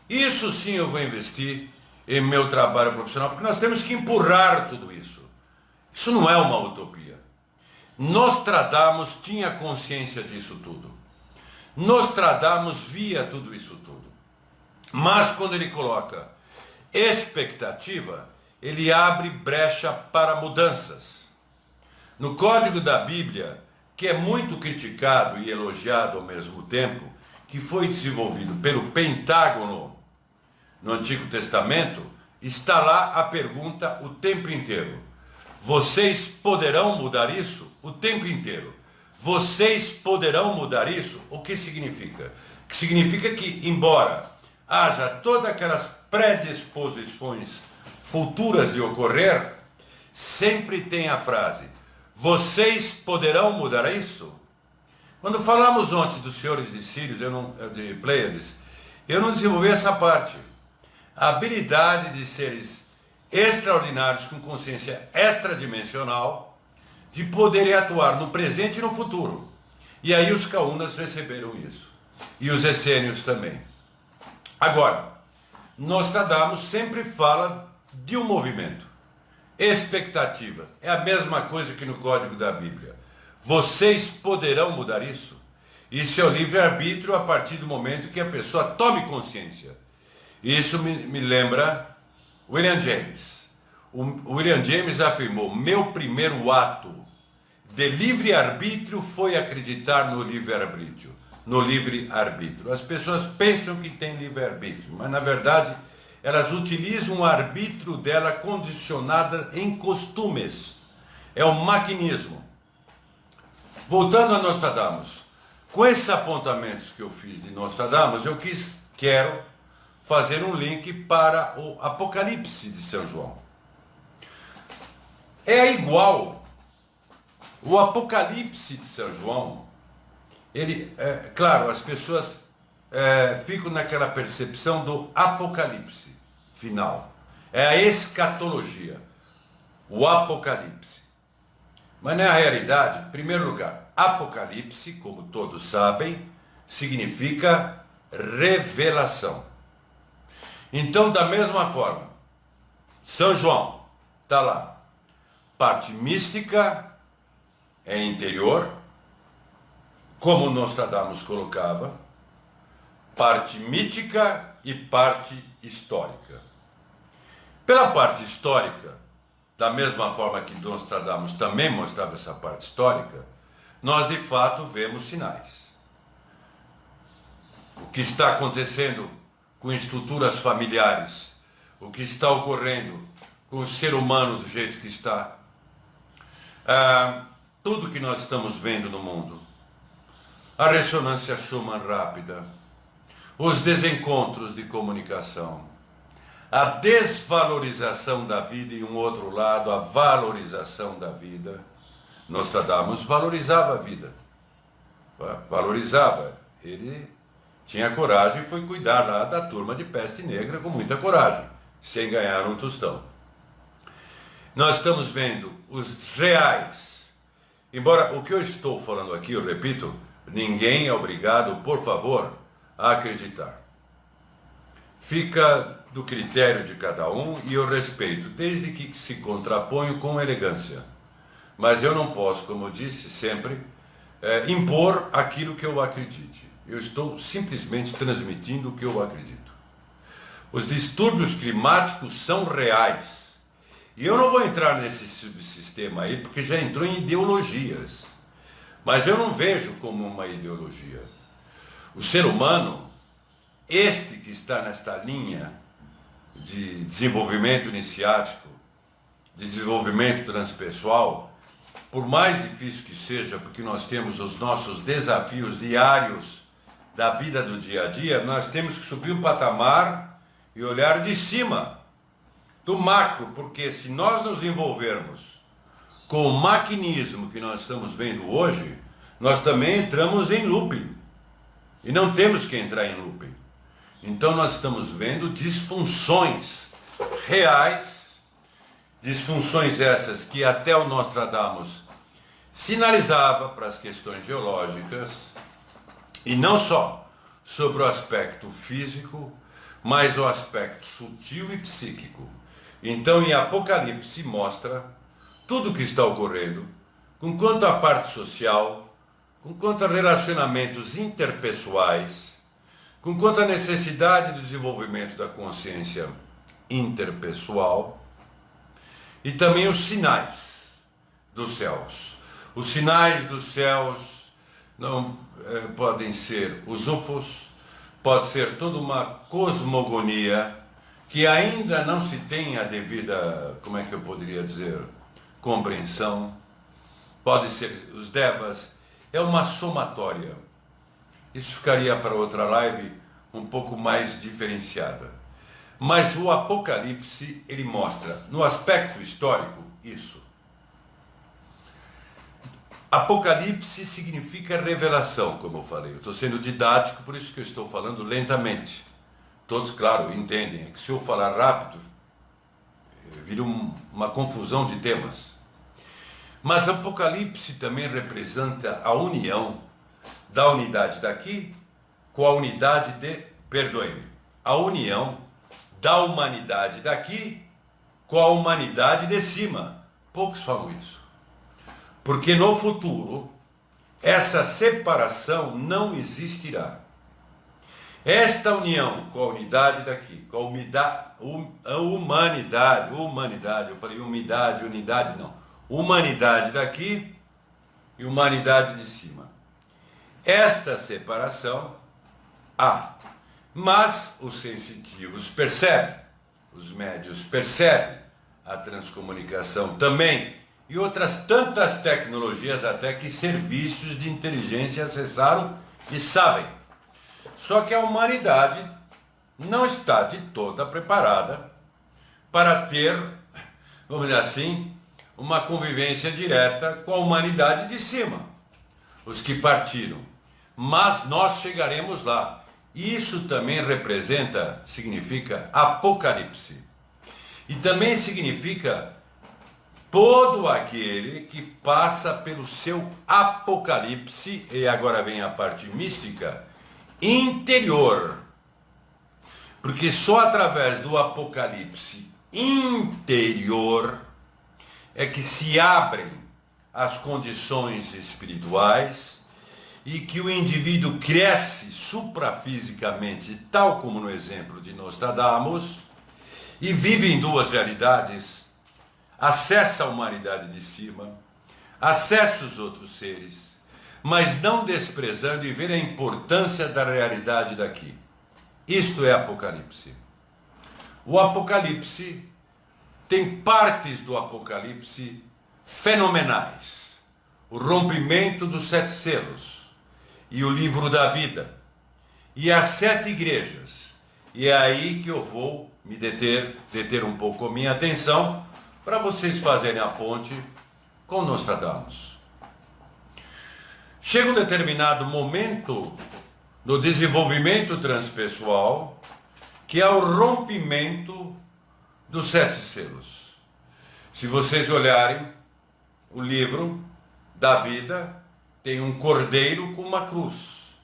Isso sim eu vou investir em meu trabalho profissional, porque nós temos que empurrar tudo isso. Isso não é uma utopia. Nostradamus tinha consciência disso tudo. Nostradamus via tudo isso tudo. Mas quando ele coloca expectativa, ele abre brecha para mudanças. No Código da Bíblia, que é muito criticado e elogiado ao mesmo tempo, que foi desenvolvido pelo Pentágono no Antigo Testamento, está lá a pergunta o tempo inteiro. Vocês poderão mudar isso? O tempo inteiro. Vocês poderão mudar isso? O que significa? Significa que, embora haja todas aquelas predisposições futuras de ocorrer, sempre tem a frase: vocês poderão mudar isso? Quando falamos ontem dos senhores de Sírios, de Pleiades, eu não desenvolvi essa parte. A habilidade de seres extraordinários com consciência extradimensional de poderem atuar no presente e no futuro. E aí os Kaunas receberam isso. E os essênios também. Agora, Nostradamus sempre fala de um movimento. Expectativa. É a mesma coisa que no Código da Bíblia. Vocês poderão mudar isso? Isso é o livre-arbítrio a partir do momento que a pessoa tome consciência. Isso me lembra William James. O William James afirmou: meu primeiro ato de livre-arbítrio foi acreditar no livre-arbítrio. No livre-arbítrio. As pessoas pensam que tem livre-arbítrio, mas na verdade elas utilizam o arbítrio dela condicionada em costumes. É o maquinismo. Voltando a Nostradamus, com esses apontamentos que eu fiz de Nostradamus, quero fazer um link para o Apocalipse de São João. É igual. O Apocalipse de São João, claro, as pessoas ficam naquela percepção do apocalipse final. É a escatologia, o apocalipse. Mas na realidade, em primeiro lugar, apocalipse, como todos sabem, significa revelação. Então, da mesma forma, São João está lá. Parte mística é interior, como Nostradamus colocava, parte mítica e parte histórica. Pela parte histórica, da mesma forma que Nostradamus também mostrava essa parte histórica, nós de fato vemos sinais. O que está acontecendo com estruturas familiares, o que está ocorrendo com o ser humano do jeito que está, tudo que nós estamos vendo no mundo, a ressonância Schumann rápida, os desencontros de comunicação, a desvalorização da vida e, um outro lado, a valorização da vida. Nostradamus valorizava a vida. Valorizava. Ele tinha coragem e foi cuidar lá da turma de peste negra com muita coragem, sem ganhar um tostão. Nós estamos vendo os reais. Embora o que eu estou falando aqui, eu repito, ninguém é obrigado, por favor, a acreditar. Fica do critério de cada um e eu respeito, desde que se contraponho com elegância. Mas eu não posso, como eu disse sempre, impor aquilo que eu acredite. Eu estou simplesmente transmitindo o que eu acredito. Os distúrbios climáticos são reais. E eu não vou entrar nesse subsistema aí, porque já entrou em ideologias. Mas eu não vejo como uma ideologia. O ser humano, este que está nesta linha de desenvolvimento iniciático, de desenvolvimento transpessoal, por mais difícil que seja, porque nós temos os nossos desafios diários da vida do dia a dia, nós temos que subir o patamar e olhar de cima, do macro, porque se nós nos envolvermos com o maquinismo que nós estamos vendo hoje, nós também entramos em looping. E não temos que entrar em looping. Então nós estamos vendo disfunções reais, disfunções essas que até o Nostradamus sinalizava para as questões geológicas, e não só sobre o aspecto físico, mas o aspecto sutil e psíquico. Então em Apocalipse mostra tudo o que está ocorrendo, com quanto à parte social, com quanto a relacionamentos interpessoais, com quanto à necessidade do desenvolvimento da consciência interpessoal, e também os sinais dos céus. Os sinais dos céus não podem ser os UFOs, pode ser toda uma cosmogonia que ainda não se tem a devida, como é que eu poderia dizer, compreensão. Pode ser os devas, é uma somatória. Isso ficaria para outra live um pouco mais diferenciada. Mas o Apocalipse, ele mostra, no aspecto histórico, isso. Apocalipse significa revelação, como eu falei. Eu estou sendo didático, por isso que eu estou falando lentamente. Todos, claro, entendem. É que se eu falar rápido, vira uma confusão de temas. Mas Apocalipse também representa a união da unidade daqui com a unidade a união da humanidade daqui com a humanidade de cima. Poucos falam isso. Porque no futuro, essa separação não existirá. Esta união com a unidade daqui, com a humanidade, eu falei unidade não. Humanidade daqui e humanidade de cima. Esta separação há, mas os sensitivos percebem, os médios percebem, a transcomunicação também, e outras tantas tecnologias até que serviços de inteligência acessaram e sabem. Só que a humanidade não está de toda preparada para ter, vamos dizer assim, uma convivência direta com a humanidade de cima, os que partiram. Mas nós chegaremos lá. Isso também significa Apocalipse. E também significa todo aquele que passa pelo seu Apocalipse, e agora vem a parte mística, interior. Porque só através do Apocalipse interior é que se abrem as condições espirituais e que o indivíduo cresce suprafisicamente, tal como no exemplo de Nostradamus, e vive em duas realidades, acessa a humanidade de cima, acessa os outros seres, mas não desprezando e ver a importância da realidade daqui. Isto é Apocalipse. O Apocalipse tem partes do Apocalipse fenomenais. O rompimento dos 7 selos e o livro da vida e as 7 igrejas. E é aí que eu vou me deter um pouco a minha atenção para vocês fazerem a ponte com Nostradamus. Chega um determinado momento no desenvolvimento transpessoal que é o rompimento dos 7 selos. Se vocês olharem o livro da vida, tem um cordeiro com uma cruz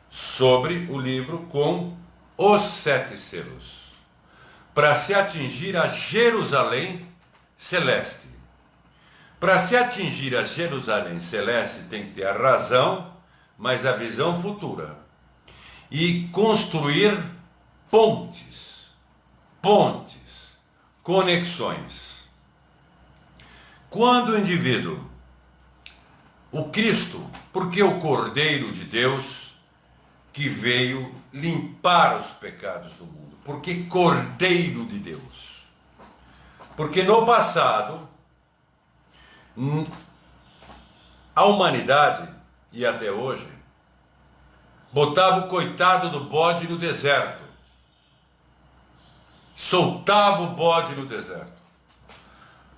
sobre o livro com os 7 selos, para se atingir a Jerusalém celeste. Para se atingir a Jerusalém celeste tem que ter a razão, mas a visão futura. E construir pontes, conexões. Quando o indivíduo o Cristo, porque o Cordeiro de Deus que veio limpar os pecados do mundo. Porque Cordeiro de Deus. Porque no passado, a humanidade, e até hoje, botava o coitado do bode no deserto. Soltava o bode no deserto.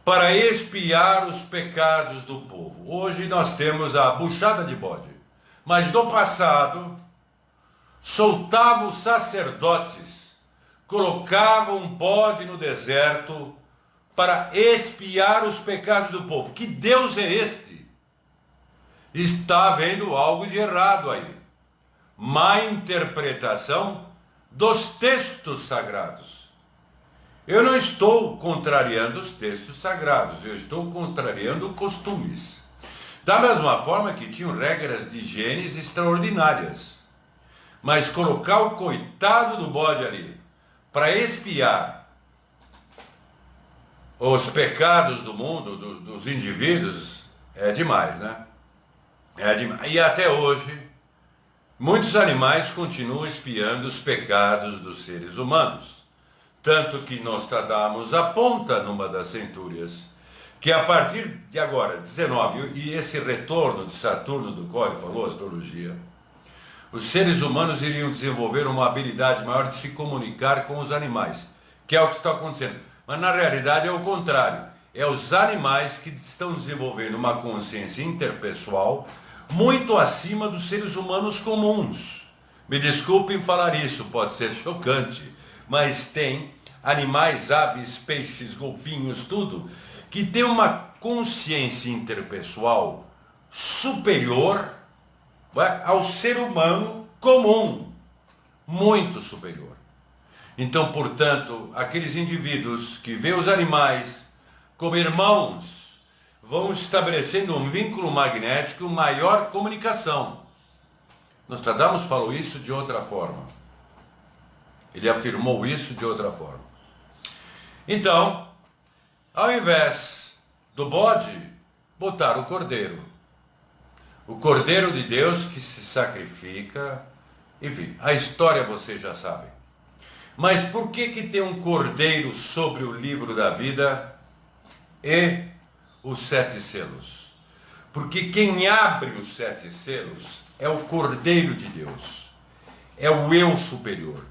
Para expiar os pecados do povo. Hoje nós temos a buchada de bode. Mas no passado, soltava os sacerdotes, colocavam um bode no deserto para expiar os pecados do povo. Que Deus é este? Está havendo algo de errado aí. Má interpretação dos textos sagrados. Eu não estou contrariando os textos sagrados, eu estou contrariando costumes. Da mesma forma que tinham regras de higiene extraordinárias. Mas colocar o coitado do bode ali para expiar os pecados do mundo, dos indivíduos, é demais, né? É demais. E até hoje, muitos animais continuam expiando os pecados dos seres humanos. Tanto que Nostradamus aponta numa das centúrias que a partir de agora, 19, e esse retorno de Saturno, do qual ele falou, astrologia, os seres humanos iriam desenvolver uma habilidade maior de se comunicar com os animais, que é o que está acontecendo. Mas na realidade é o contrário. É os animais que estão desenvolvendo uma consciência interpessoal muito acima dos seres humanos comuns. Me desculpem falar isso, pode ser chocante, mas tem animais, aves, peixes, golfinhos, tudo, que tem uma consciência interpessoal superior ao ser humano comum, muito superior. Então, portanto, aqueles indivíduos que veem os animais como irmãos, vão estabelecendo um vínculo magnético, maior comunicação. Nostradamus falou isso de outra forma. Ele afirmou isso de outra forma. Então, ao invés do bode, botaram o cordeiro. O Cordeiro de Deus que se sacrifica. Enfim, a história vocês já sabem. Mas por que tem um cordeiro sobre o livro da vida e os 7 selos? Porque quem abre os 7 selos é o Cordeiro de Deus. É o eu superior.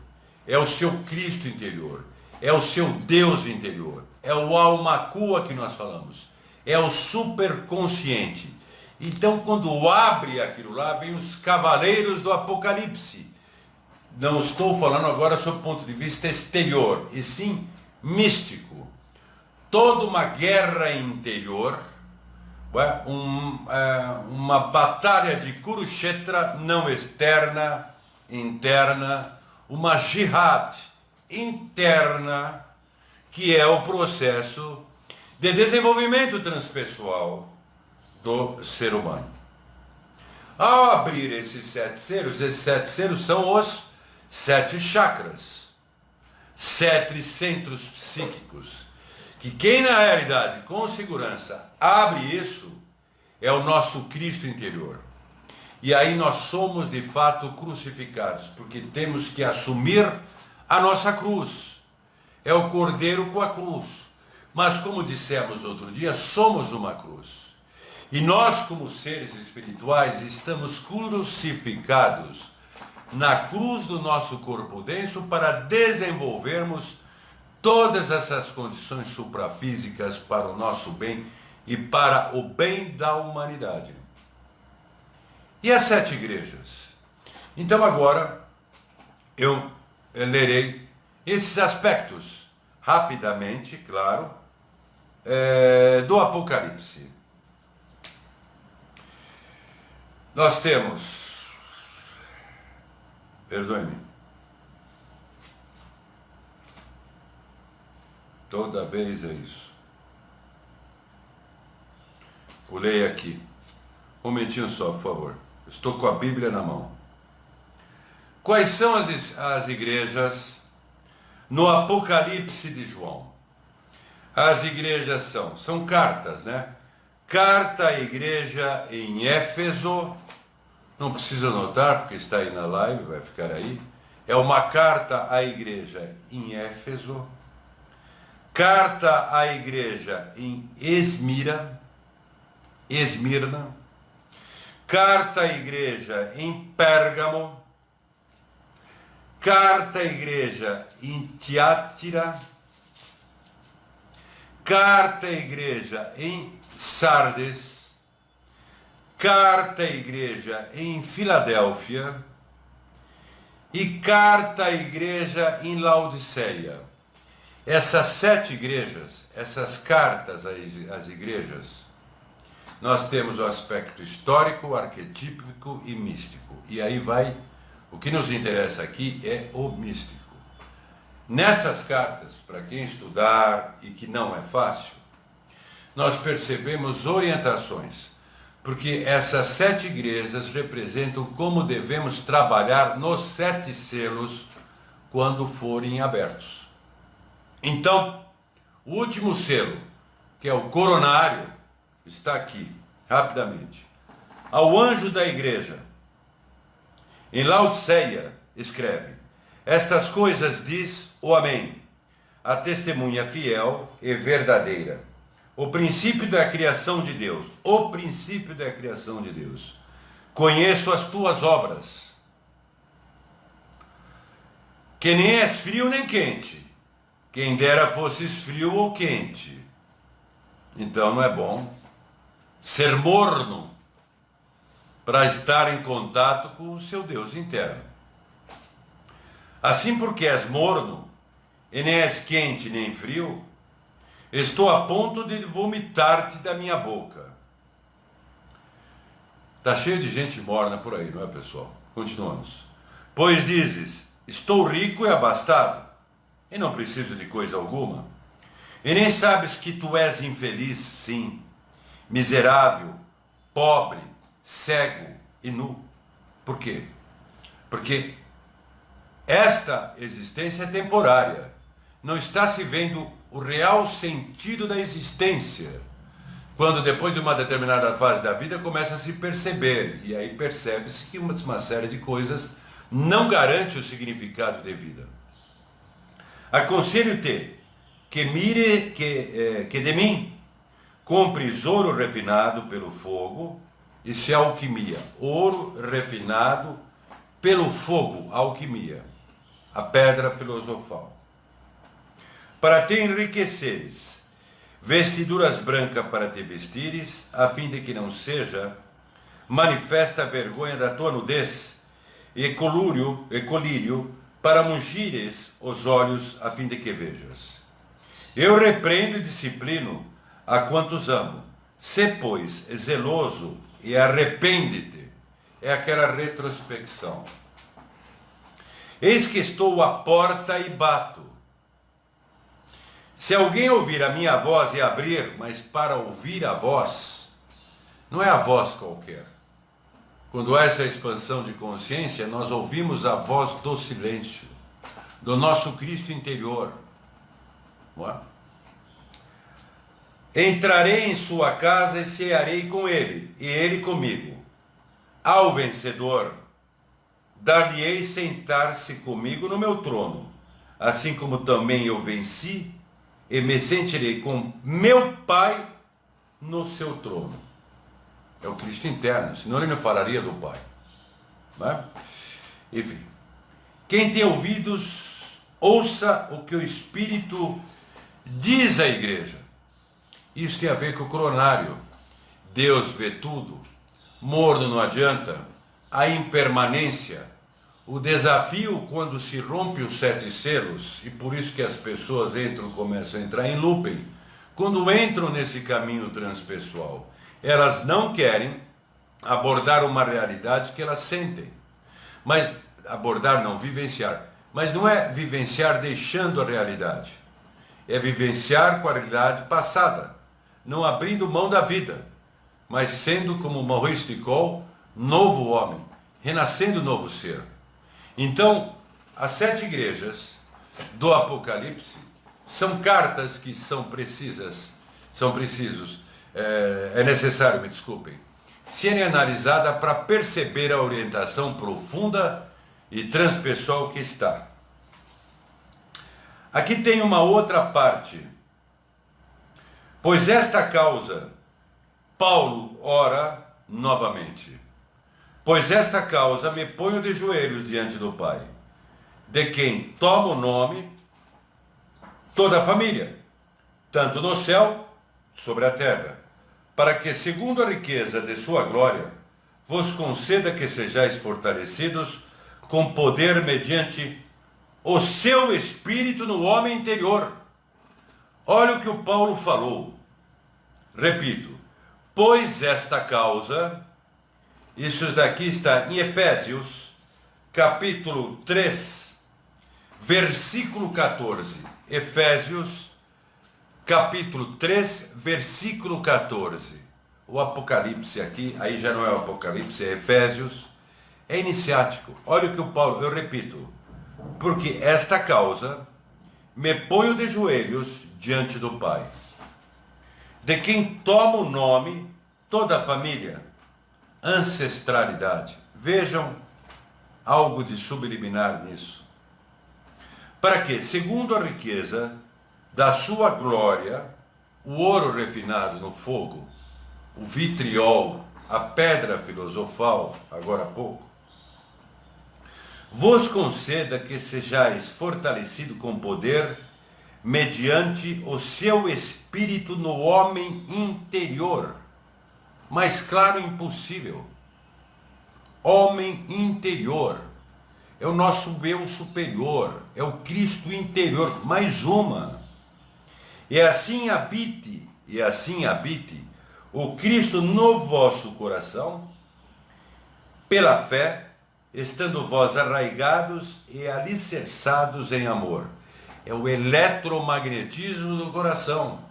É o seu Cristo interior. É o seu Deus interior. É o alma-cua que nós falamos. É o superconsciente. Então, quando abre aquilo lá, vem os cavaleiros do Apocalipse. Não estou falando agora sob o ponto de vista exterior, e sim místico. Toda uma guerra interior, uma batalha de Kurukshetra, não externa, interna, uma jihad interna, que é o processo de desenvolvimento transpessoal do ser humano. Ao abrir esses 7 selos são os 7 chakras, 7 centros psíquicos, que quem na realidade, com segurança, abre isso, é o nosso Cristo interior. E aí nós somos de fato crucificados, porque temos que assumir a nossa cruz. É o Cordeiro com a cruz. Mas como dissemos outro dia, somos uma cruz. E nós, como seres espirituais, estamos crucificados na cruz do nosso corpo denso para desenvolvermos todas essas condições suprafísicas para o nosso bem e para o bem da humanidade. E as 7 igrejas? Então agora eu lerei esses aspectos, rapidamente, claro, do Apocalipse. Nós temos, perdoe-me, toda vez é isso. Pulei aqui. Um momentinho só, por favor. Estou com a Bíblia na mão. Quais são as igrejas no Apocalipse de João? As igrejas são cartas, né? carta à igreja em Éfeso, não precisa anotar, porque está aí na live, vai ficar aí. É uma carta à igreja em Éfeso, carta à igreja em Esmirna, carta à igreja em Pérgamo, carta à igreja em Tiátira, carta à igreja em Sardes, carta à igreja em Filadélfia e carta à igreja em Laodiceia. Essas 7 igrejas, essas cartas às igrejas, nós temos o aspecto histórico, arquetípico e místico. E aí vai, o que nos interessa aqui é o místico. Nessas cartas, para quem estudar e que não é fácil, nós percebemos orientações, porque essas 7 igrejas representam como devemos trabalhar nos 7 selos quando forem abertos. Então, o último selo, que é o coronário, está aqui, rapidamente. Ao anjo da igreja, em Laodiceia, escreve: estas coisas diz o Amém, a testemunha fiel e verdadeira, o princípio da criação de Deus, o princípio da criação de Deus. Conheço as tuas obras, que nem és frio nem quente. Quem dera fosses frio ou quente. Então não é bom ser morno para estar em contato com o seu Deus interno. Assim, porque és morno, e nem és quente nem frio, estou a ponto de vomitar-te da minha boca. Está cheio de gente morna por aí, não é, pessoal? Continuamos. Pois dizes, estou rico e abastado, e não preciso de coisa alguma. E nem sabes que tu és infeliz, sim, miserável, pobre, cego e nu. Por quê? Porque esta existência é temporária. Não está se vendo o real sentido da existência. Quando depois de uma determinada fase da vida começa a se perceber. E aí percebe-se que uma série de coisas não garante o significado de vida. Aconselho-te que mire que de mim compres ouro refinado pelo fogo, isso é alquimia, ouro refinado pelo fogo, alquimia, a pedra filosofal, para te enriqueceres, vestiduras brancas para te vestires, a fim de que não seja manifesta a vergonha da tua nudez, e colírio para mungires os olhos, a fim de que vejas. Eu repreendo e disciplino a quantos amo. Sê, pois, zeloso e arrepende-te. É aquela retrospecção. Eis que estou à porta e bato. Se alguém ouvir a minha voz e abrir, mas para ouvir a voz, não é a voz qualquer. Quando há essa expansão de consciência, nós ouvimos a voz do silêncio, do nosso Cristo interior. Não é? Entrarei em sua casa e cearei com ele, e ele comigo. Ao vencedor, dar-lhe-ei sentar-se comigo no meu trono, assim como também eu venci, e me sentirei com meu Pai no seu trono. É o Cristo interno, senão ele não falaria do Pai. Não é? Enfim, quem tem ouvidos, ouça o que o Espírito diz à igreja. Isso tem a ver com o coronário. Deus vê tudo. Morno não adianta. A impermanência. O desafio quando se rompe os 7 selos, e por isso que as pessoas começam a entrar em looping, quando entram nesse caminho transpessoal, elas não querem abordar uma realidade que elas sentem. Mas abordar não, vivenciar. Mas não é vivenciar deixando a realidade. É vivenciar com a realidade passada, não abrindo mão da vida, mas sendo como Maurice de Cole, novo homem, renascendo novo ser. Então, as 7 igrejas do Apocalipse são cartas que são precisos é necessário, me desculpem, serem analisadas para perceber a orientação profunda e transpessoal que está. Aqui tem uma outra parte. Pois esta causa, Paulo ora novamente. Pois esta causa me ponho de joelhos diante do Pai, de quem toma o nome toda a família, tanto no céu, sobre a terra, para que, segundo a riqueza de sua glória, vos conceda que sejais fortalecidos com poder mediante o seu Espírito no homem interior. Olha o que o Paulo falou. Repito, pois esta causa, isso daqui está em Efésios, capítulo 3, versículo 14. Efésios, capítulo 3, versículo 14. O Apocalipse aqui, aí já não é o Apocalipse, é Efésios, é iniciático. Olha o que o Paulo, eu repito, porque esta causa me ponho de joelhos diante do Pai, de quem toma o nome toda a família, ancestralidade. Vejam algo de subliminar nisso. Para que, segundo a riqueza da sua glória, o ouro refinado no fogo, o vitriol, a pedra filosofal, agora há pouco, vos conceda que sejais fortalecido com poder mediante o seu espírito no homem interior. Mais claro, impossível. Homem interior. É o nosso eu superior. É o Cristo interior. Mais uma. E assim habite o Cristo no vosso coração, pela fé, estando vós arraigados e alicerçados em amor. É o eletromagnetismo do coração.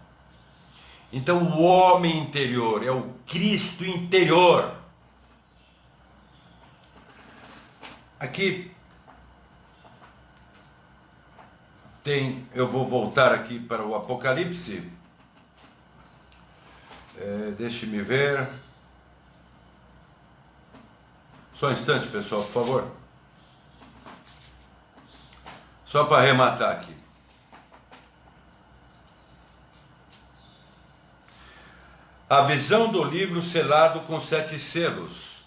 Então o homem interior é o Cristo interior. Aqui tem, eu vou voltar aqui para o Apocalipse. Deixe-me ver. Só um instante, pessoal, por favor. Só para arrematar aqui. A visão do livro selado com 7 selos,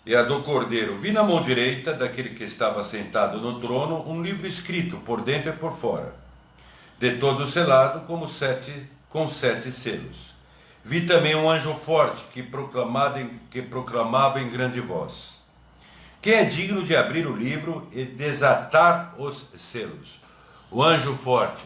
e a do cordeiro. Vi na mão direita daquele que estava sentado no trono um livro escrito por dentro e por fora, de todo selado com 7 selos. Vi também um anjo forte que proclamava em grande voz: quem é digno de abrir o livro e desatar os selos? O anjo forte,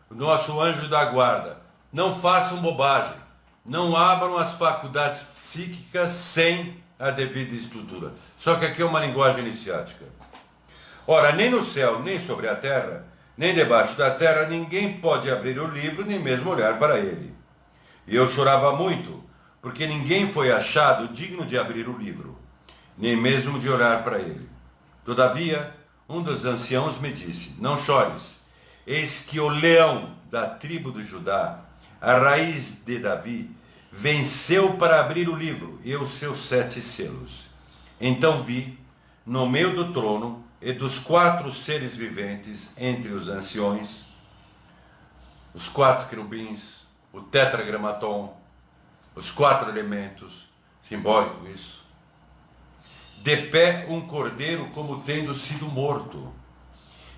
o nosso anjo da guarda. Não façam bobagem. Não abram as faculdades psíquicas sem a devida estrutura. Só que aqui é uma linguagem iniciática. Ora, nem no céu, nem sobre a terra, nem debaixo da terra, ninguém pode abrir o livro, nem mesmo olhar para ele. E eu chorava muito, porque ninguém foi achado digno de abrir o livro, nem mesmo de olhar para ele. Todavia, um dos anciãos me disse: não chores, eis que o leão da tribo de Judá, a raiz de Davi, venceu para abrir o livro e os seus 7 selos. Então vi, no meio do trono e dos 4 seres viventes, entre os anciões, os 4 querubins, o tetragramaton, os 4 elementos, simbólico isso, de pé um cordeiro como tendo sido morto.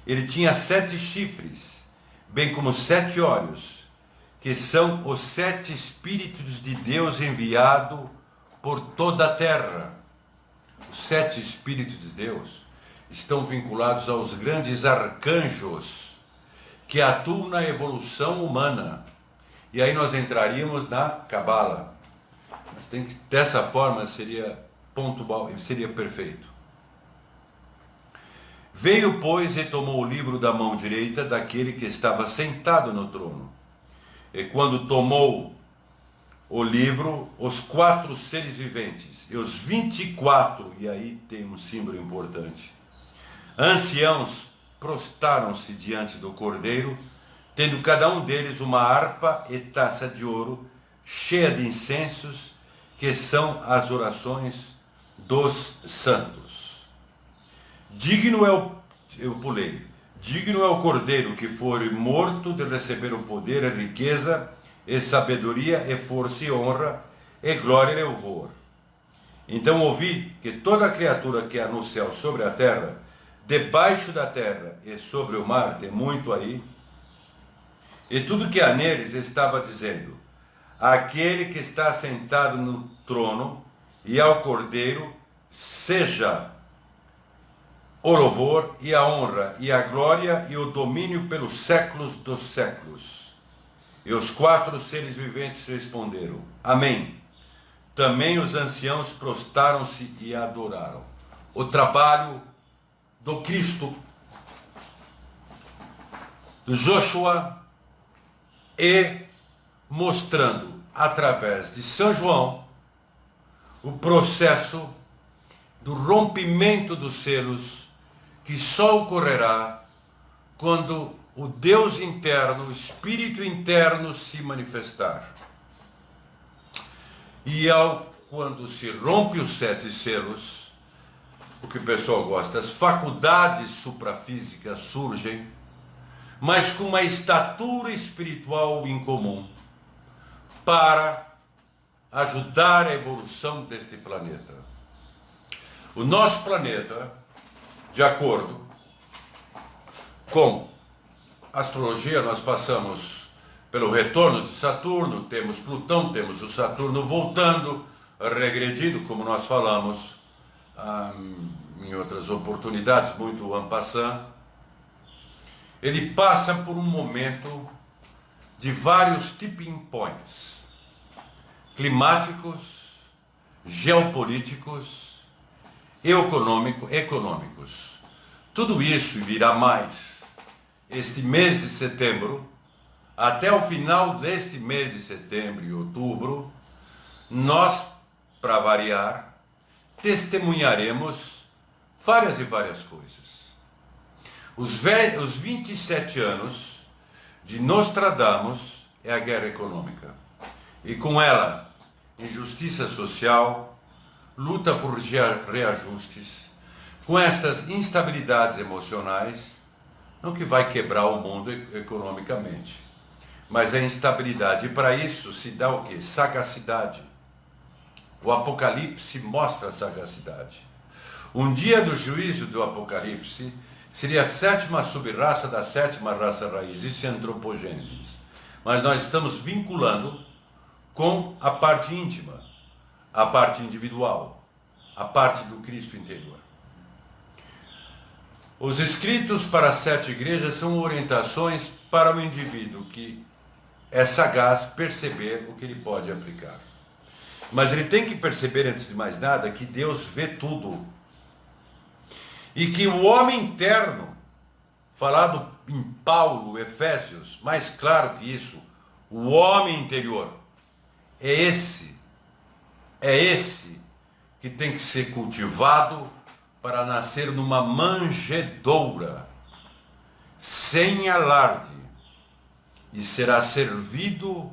Ele tinha 7 chifres, bem como 7 olhos, que são os 7 Espíritos de Deus enviados por toda a terra. Os 7 Espíritos de Deus estão vinculados aos grandes arcanjos que atuam na evolução humana. E aí nós entraríamos na Cabala. Mas dessa forma seria seria perfeito. Veio, pois, e tomou o livro da mão direita daquele que estava sentado no trono. E quando tomou o livro, os 4 seres viventes e os 24, e aí tem um símbolo importante, anciãos, prostaram-se diante do cordeiro, tendo cada um deles uma harpa e taça de ouro, cheia de incensos, que são as orações dos santos. Digno é digno é o cordeiro que foi morto de receber o poder, a riqueza, e sabedoria, e força, e honra, e glória e louvor. Então ouvi que toda criatura que há no céu, sobre a terra, debaixo da terra e sobre o mar, tem muito aí, e tudo que há neles estava dizendo: aquele que está sentado no trono e ao cordeiro, seja o louvor e a honra e a glória e o domínio pelos séculos dos séculos. E os 4 seres viventes responderam: Amém. Também os anciãos prostaram-se e adoraram. O trabalho do Cristo, do Joshua, e mostrando através de São João o processo do rompimento dos selos, que só ocorrerá quando o Deus interno, o Espírito interno se manifestar. E quando se rompe os 7 selos, o que o pessoal gosta, as faculdades suprafísicas surgem, mas com uma estatura espiritual incomum, para ajudar a evolução deste planeta. O nosso planeta, de acordo com a astrologia, nós passamos pelo retorno de Saturno, temos Plutão, temos o Saturno voltando, regredindo, como nós falamos em outras oportunidades, muito en passant. Ele passa por um momento de vários tipping points, climáticos, geopolíticos e econômicos. Tudo isso virá mais. Este mês de setembro, até o final deste mês de setembro e outubro, nós, para variar, testemunharemos várias e várias coisas. Os 27 anos de Nostradamus é a guerra econômica. E com ela, injustiça social, luta por reajustes, com estas instabilidades emocionais, não que vai quebrar o mundo economicamente, mas a instabilidade. E para isso se dá o quê? Sagacidade. O Apocalipse mostra a sagacidade. Um dia do juízo do Apocalipse seria a 7ª subraça da 7ª raça raiz, isso é antropogênese. Mas nós estamos vinculando com a parte íntima, a parte individual, a parte do Cristo interior. Os escritos para as 7 igrejas são orientações para o indivíduo que é sagaz perceber o que ele pode aplicar. Mas ele tem que perceber, antes de mais nada, que Deus vê tudo. E que o homem interno, falado em Paulo, Efésios, mais claro que isso, o homem interior, é esse que tem que ser cultivado para nascer numa manjedoura, sem alarde, e será servido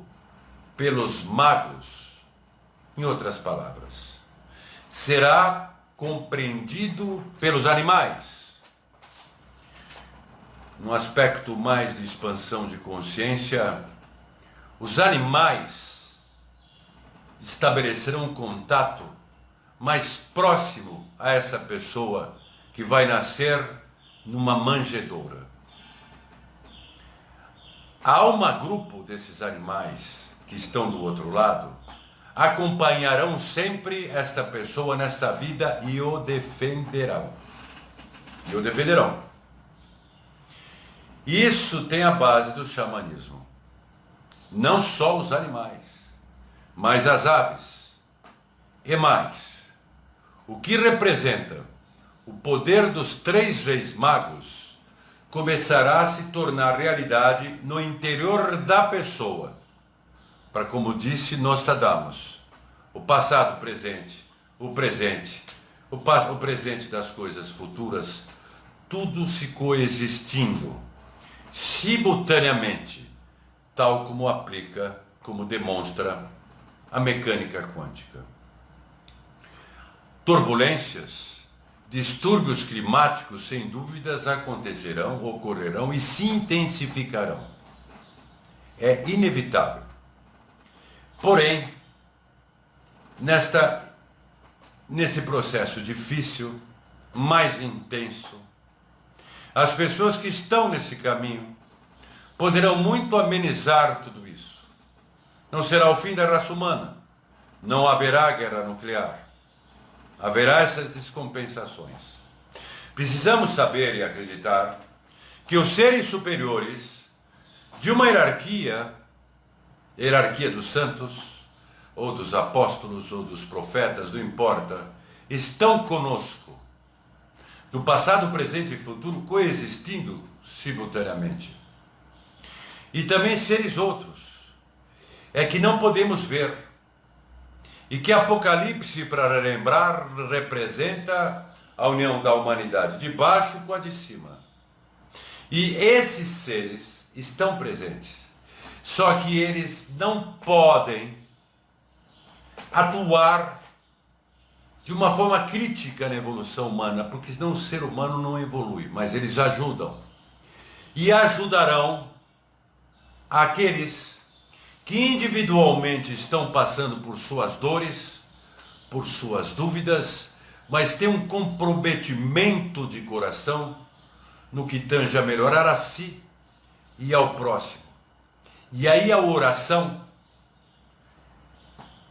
pelos magos. Em outras palavras, será compreendido pelos animais. No aspecto mais de expansão de consciência, os animais estabelecerão um contato mais próximo a essa pessoa que vai nascer numa manjedoura. A alma grupo desses animais que estão do outro lado acompanharão sempre esta pessoa nesta vida e o defenderão. Isso tem a base do xamanismo. Não só os animais, mas as aves e mais. O que representa o poder dos 3 reis magos começará a se tornar realidade no interior da pessoa. Para, como disse Nostradamus, o passado, o presente das coisas futuras, tudo se coexistindo simultaneamente, tal como demonstra a mecânica quântica. Turbulências, distúrbios climáticos, sem dúvidas, acontecerão, ocorrerão e se intensificarão. É inevitável. Porém, nesse processo difícil, mais intenso, as pessoas que estão nesse caminho poderão muito amenizar tudo isso. Não será o fim da raça humana. Não haverá guerra nuclear. Haverá essas descompensações. Precisamos saber e acreditar que os seres superiores de uma hierarquia dos santos, ou dos apóstolos, ou dos profetas, não importa, estão conosco, do passado, presente e futuro, coexistindo simultaneamente. E também seres outros, é que não podemos ver, e que Apocalipse, para lembrar, representa a união da humanidade, de baixo com a de cima. E esses seres estão presentes, só que eles não podem atuar de uma forma crítica na evolução humana, porque senão o ser humano não evolui, mas eles ajudam. E ajudarão aqueles que individualmente estão passando por suas dores, por suas dúvidas, mas têm um comprometimento de coração no que tange a melhorar a si e ao próximo. E aí a oração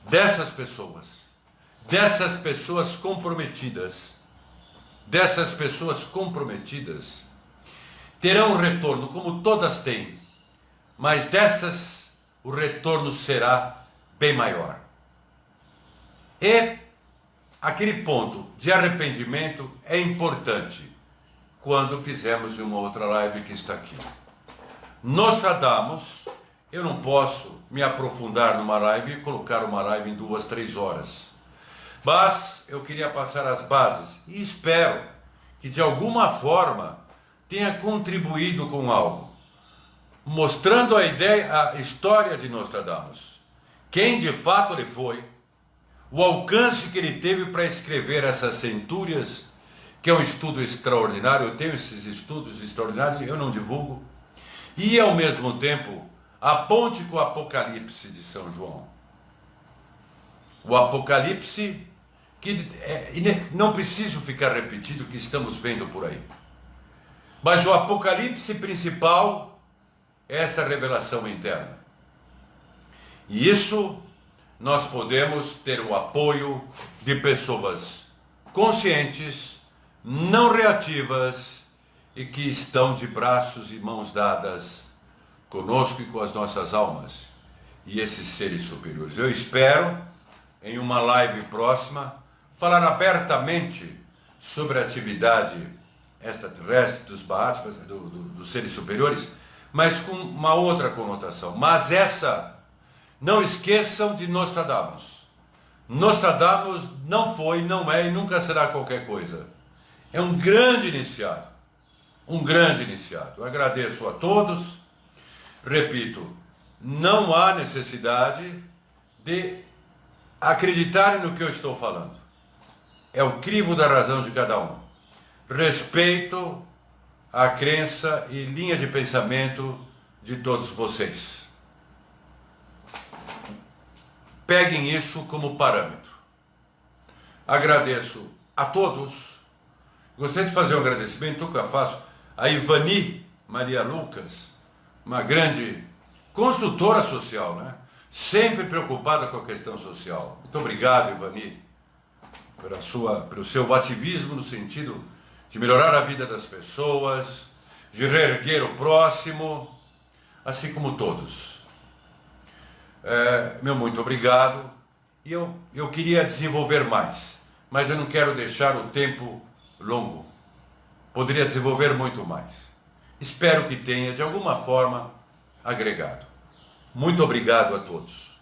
dessas pessoas comprometidas, terão um retorno, como todas têm, mas dessas o retorno será bem maior. E aquele ponto de arrependimento é importante quando fizemos uma outra live que está aqui. Nostradamus, eu não posso me aprofundar numa live e colocar uma live em 2, 3 horas. Mas eu queria passar as bases e espero que de alguma forma tenha contribuído com algo, mostrando a história de Nostradamus, quem de fato ele foi, o alcance que ele teve para escrever essas centúrias, que é um estudo extraordinário. Eu tenho esses estudos extraordinários, eu não divulgo, e ao mesmo tempo a ponte com o Apocalipse de São João. O Apocalipse, que não preciso ficar repetindo o que estamos vendo por aí, mas o Apocalipse principal, esta revelação interna. E isso nós podemos ter o apoio de pessoas conscientes, não reativas e que estão de braços e mãos dadas conosco e com as nossas almas e esses seres superiores. Eu espero, em uma live próxima, falar abertamente sobre a atividade extraterrestre dos Mahatmas, dos seres superiores, mas com uma outra conotação. Mas não esqueçam de Nostradamus. Nostradamus não foi, não é e nunca será qualquer coisa. É um grande iniciado. Um grande iniciado. Eu agradeço a todos. Repito, não há necessidade de acreditarem no que eu estou falando. É o crivo da razão de cada um. Respeito a crença e linha de pensamento de todos vocês. Peguem isso como parâmetro. Agradeço a todos. Gostaria de fazer um agradecimento que eu faço a Ivani Maria Lucas, uma grande construtora social, né? Sempre preocupada com a questão social. Muito obrigado, Ivani, pelo seu ativismo no sentido de melhorar a vida das pessoas, de reerguer o próximo, assim como todos. Meu muito obrigado. E eu queria desenvolver mais, mas eu não quero deixar o tempo longo. Poderia desenvolver muito mais. Espero que tenha, de alguma forma, agregado. Muito obrigado a todos.